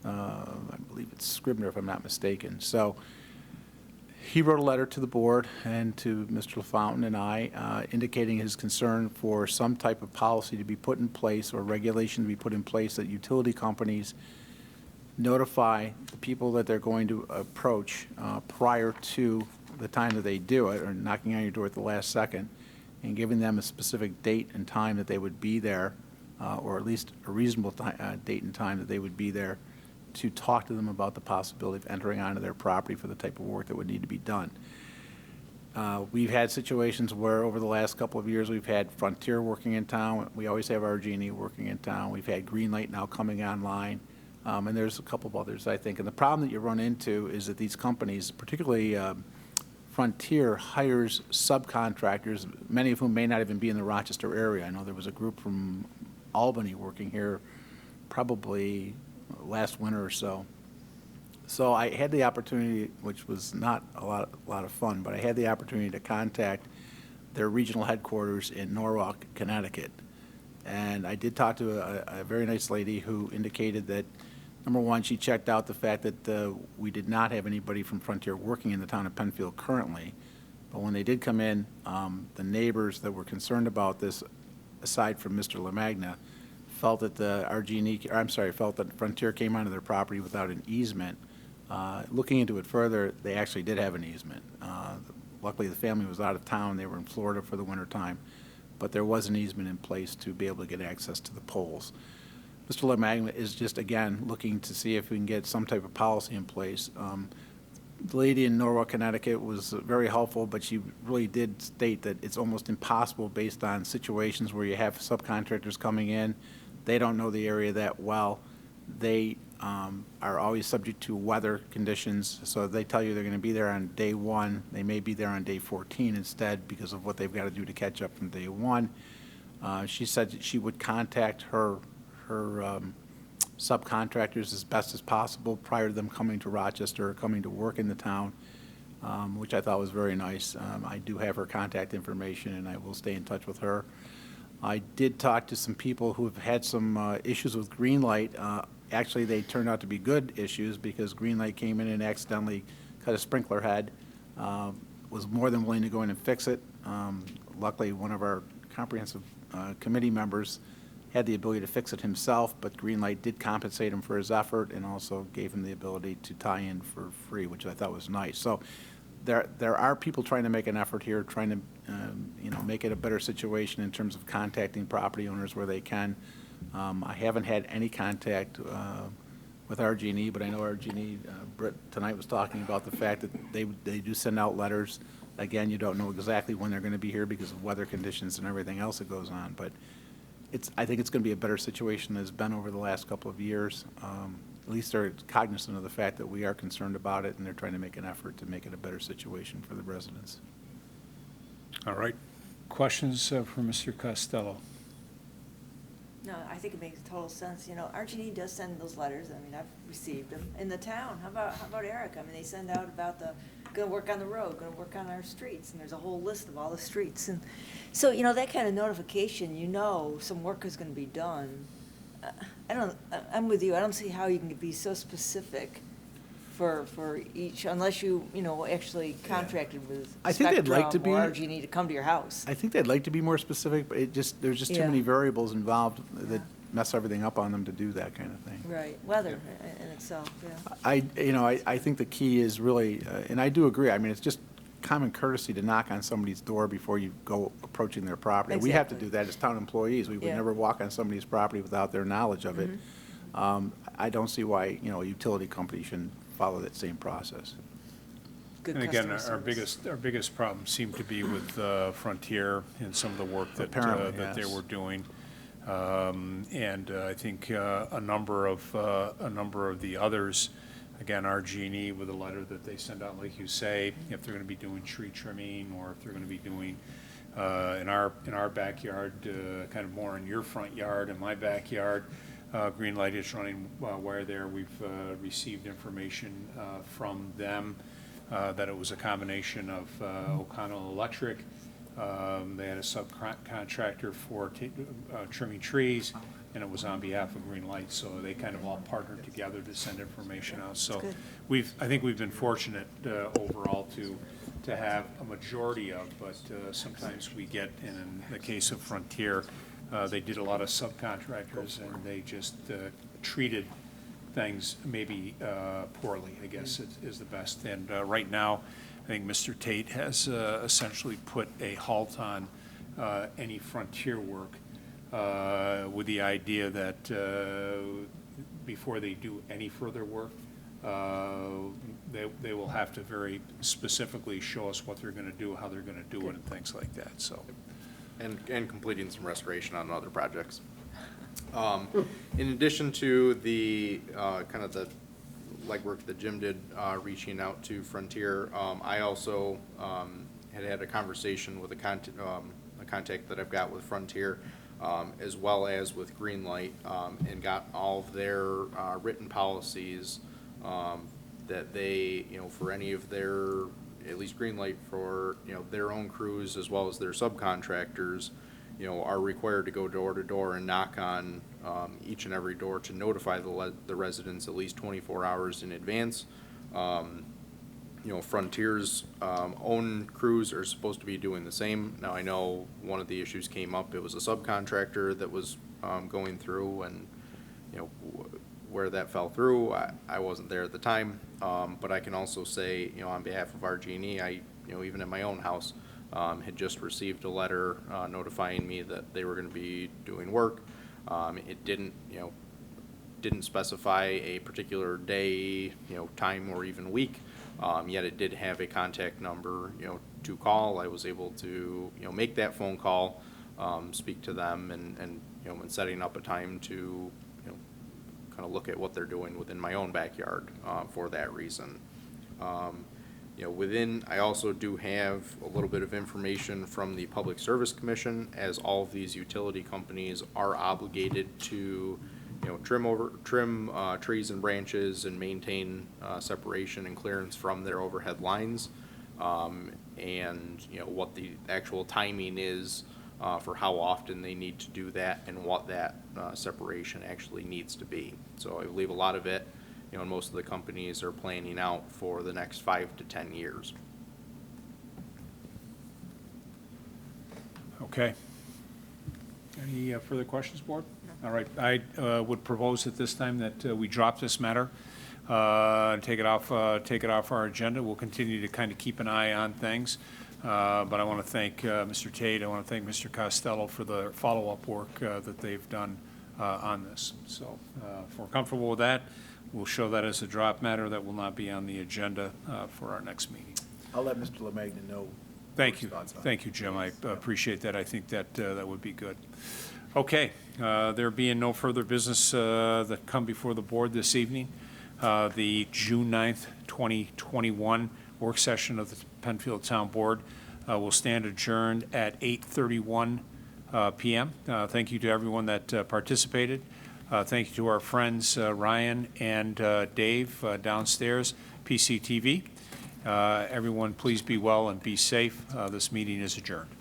I believe it's Scribner, if I'm not mistaken. So he wrote a letter to the board and to Mr. LaFountain and I, indicating his concern for some type of policy to be put in place or regulation to be put in place that utility companies notify the people that they're going to approach prior to the time that they do it, or knocking on your door at the last second, and giving them a specific date and time that they would be there, or at least a reasonable date and time that they would be there, to talk to them about the possibility of entering onto their property for the type of work that would need to be done. We've had situations where over the last couple of years we've had Frontier working in town. We always have RG&E working in town. We've had Greenlight now coming online. And there's a couple of others, I think. And the problem that you run into is that these companies, particularly Frontier, hires subcontractors, many of whom may not even be in the Rochester area. I know there was a group from Albany working here probably last winter or so. So I had the opportunity, which was not a lot of fun, but I had the opportunity to contact their regional headquarters in Norwalk, Connecticut. And I did talk to a very nice lady who indicated that, number one, she checked out the fact that we did not have anybody from Frontier working in the town of Penfield currently. But when they did come in, the neighbors that were concerned about this, aside from Mr. LaMagna, felt that felt that Frontier came onto their property without an easement. Looking into it further, they actually did have an easement. Luckily, the family was out of town. They were in Florida for the winter time. But there was an easement in place to be able to get access to the poles. Mr. LaMagna is just, again, looking to see if we can get some type of policy in place. The lady in Norwalk, Connecticut was very helpful, but she really did state that it's almost impossible based on situations where you have subcontractors coming in. They don't know the area that well. They are always subject to weather conditions, so if they tell you they're going to be there on day 1, they may be there on day 14 instead because of what they've got to do to catch up from day 1. She said that she would contact her subcontractors as best as possible prior to them coming to Rochester or coming to work in the town, which I thought was very nice. I do have her contact information, and I will stay in touch with her. I did talk to some people who have had some issues with Greenlight. Actually, they turned out to be good issues because Greenlight came in and accidentally cut a sprinkler head, was more than willing to go in and fix it. Luckily, one of our comprehensive committee members had the ability to fix it himself, but Greenlight did compensate him for his effort and also gave him the ability to tie in for free, which I thought was nice. So there are people trying to make an effort here, trying to make it a better situation in terms of contacting property owners where they can. I haven't had any contact with RG&E, but I know RG&E, Britt tonight was talking about the fact that they do send out letters. Again, you don't know exactly when they're going to be here because of weather conditions and everything else that goes on, but I think it's going to be a better situation than it's been over the last couple of years. At least they're cognizant of the fact that we are concerned about it, and they're trying to make an effort to make it a better situation for the residents. All right. Questions for Mr. Costello? No, I think it makes total sense. RG&E does send those letters. I mean, I've received them. In the town, how about Eric? I mean, they send out about gonna work on the road, gonna work on our streets, and there's a whole list of all the streets. And so, that kind of notification, some work is gonna be done. I'm with you. I don't see how you can be so specific for each, unless you actually contracted with I think they'd like to Spectrum be. or RG&E to come to your house. I think they'd like to be more specific, but there's just too Yeah. many variables involved that mess everything up on them to do that kind of thing. Right, weather in itself, yeah. I think the key is really, and I do agree, I mean, it's just common courtesy to knock on somebody's door before you go approaching their property. We have to Exactly. do that as town employees. We would Yeah. never walk on somebody's property without their knowledge of it. I don't see why, a utility company shouldn't follow that same process. Good And again, customer service. our biggest problem seemed to be with Frontier and some of the work that Apparently, that they yes. were doing. And I think a number of the others, again, RG&E with a letter that they send out, like you say, if they're going to be doing tree trimming, or if they're going to be doing in our backyard, kind of more in your front yard, in my backyard. Greenlight is running wire there. We've received information from them that it was a combination of O'Connell Electric. They had a subcontractor for trimming trees, and it was on behalf of Greenlight. So they kind of all partnered together to send information out. So I think we've been fortunate overall to have a majority of, but sometimes we get, in the case of Frontier, they did a lot of subcontractors, and they just treated things maybe poorly, I guess is the best. And right now, I think Mr. Tait has essentially put a halt on any Frontier work with the idea that before they do any further work, they will have to very specifically show us what they're going to do, how they're going to do it, and things like that, so. And completing some restoration on other projects. In addition to the kind of the legwork that Jim did reaching out to Frontier, I also had a conversation with a contact that I've got with Frontier, as well as with Greenlight, and got all of their written policies that they, for any of their, at least Greenlight for, their own crews as well as their subcontractors, are required to go door to door and knock on each and every door to notify the residents at least 24 hours in advance. Frontier's own crews are supposed to be doing the same. Now, I know one of the issues came up, it was a subcontractor that was going through, and, where that fell through, I wasn't there at the time, but I can also say, on behalf of RG&E, I, even at my own house, had just received a letter notifying me that they were going to be doing work. It didn't specify a particular day, time, or even week, yet it did have a contact number, to call. I was able to, make that phone call, speak to them, and setting up a time to, kind of look at what they're doing within my own backyard for that reason. I also do have a little bit of information from the Public Service Commission, as all of these utility companies are obligated to, trim trees and branches and maintain separation and clearance from their overhead lines, and what the actual timing is for how often they need to do that and what that separation actually needs to be. So I believe a lot of it, and most of the companies are planning out for the next 5 to 10 years. Okay. Any further questions, Board? All right, I would propose at this time that we drop this matter, and take it off our agenda. We'll continue to kind of keep an eye on things. But I want to thank Mr. Tait. I want to thank Mr. Costello for the follow-up work that they've done on this. So if we're comfortable with that, we'll show that as a drop matter that will not be on the agenda for our next meeting. I'll let Mr. LaMagna know. Thank you. Thank you, Jim. I appreciate that. I think that that would be good. Okay, there being no further business that come before the board this evening, the June 9th, 2021 work session of the Penfield Town Board will stand adjourned at 8:31 p.m. Thank you to everyone that participated. Thank you to our friends Ryan and Dave downstairs, PCTV. Everyone, please be well and be safe. This meeting is adjourned.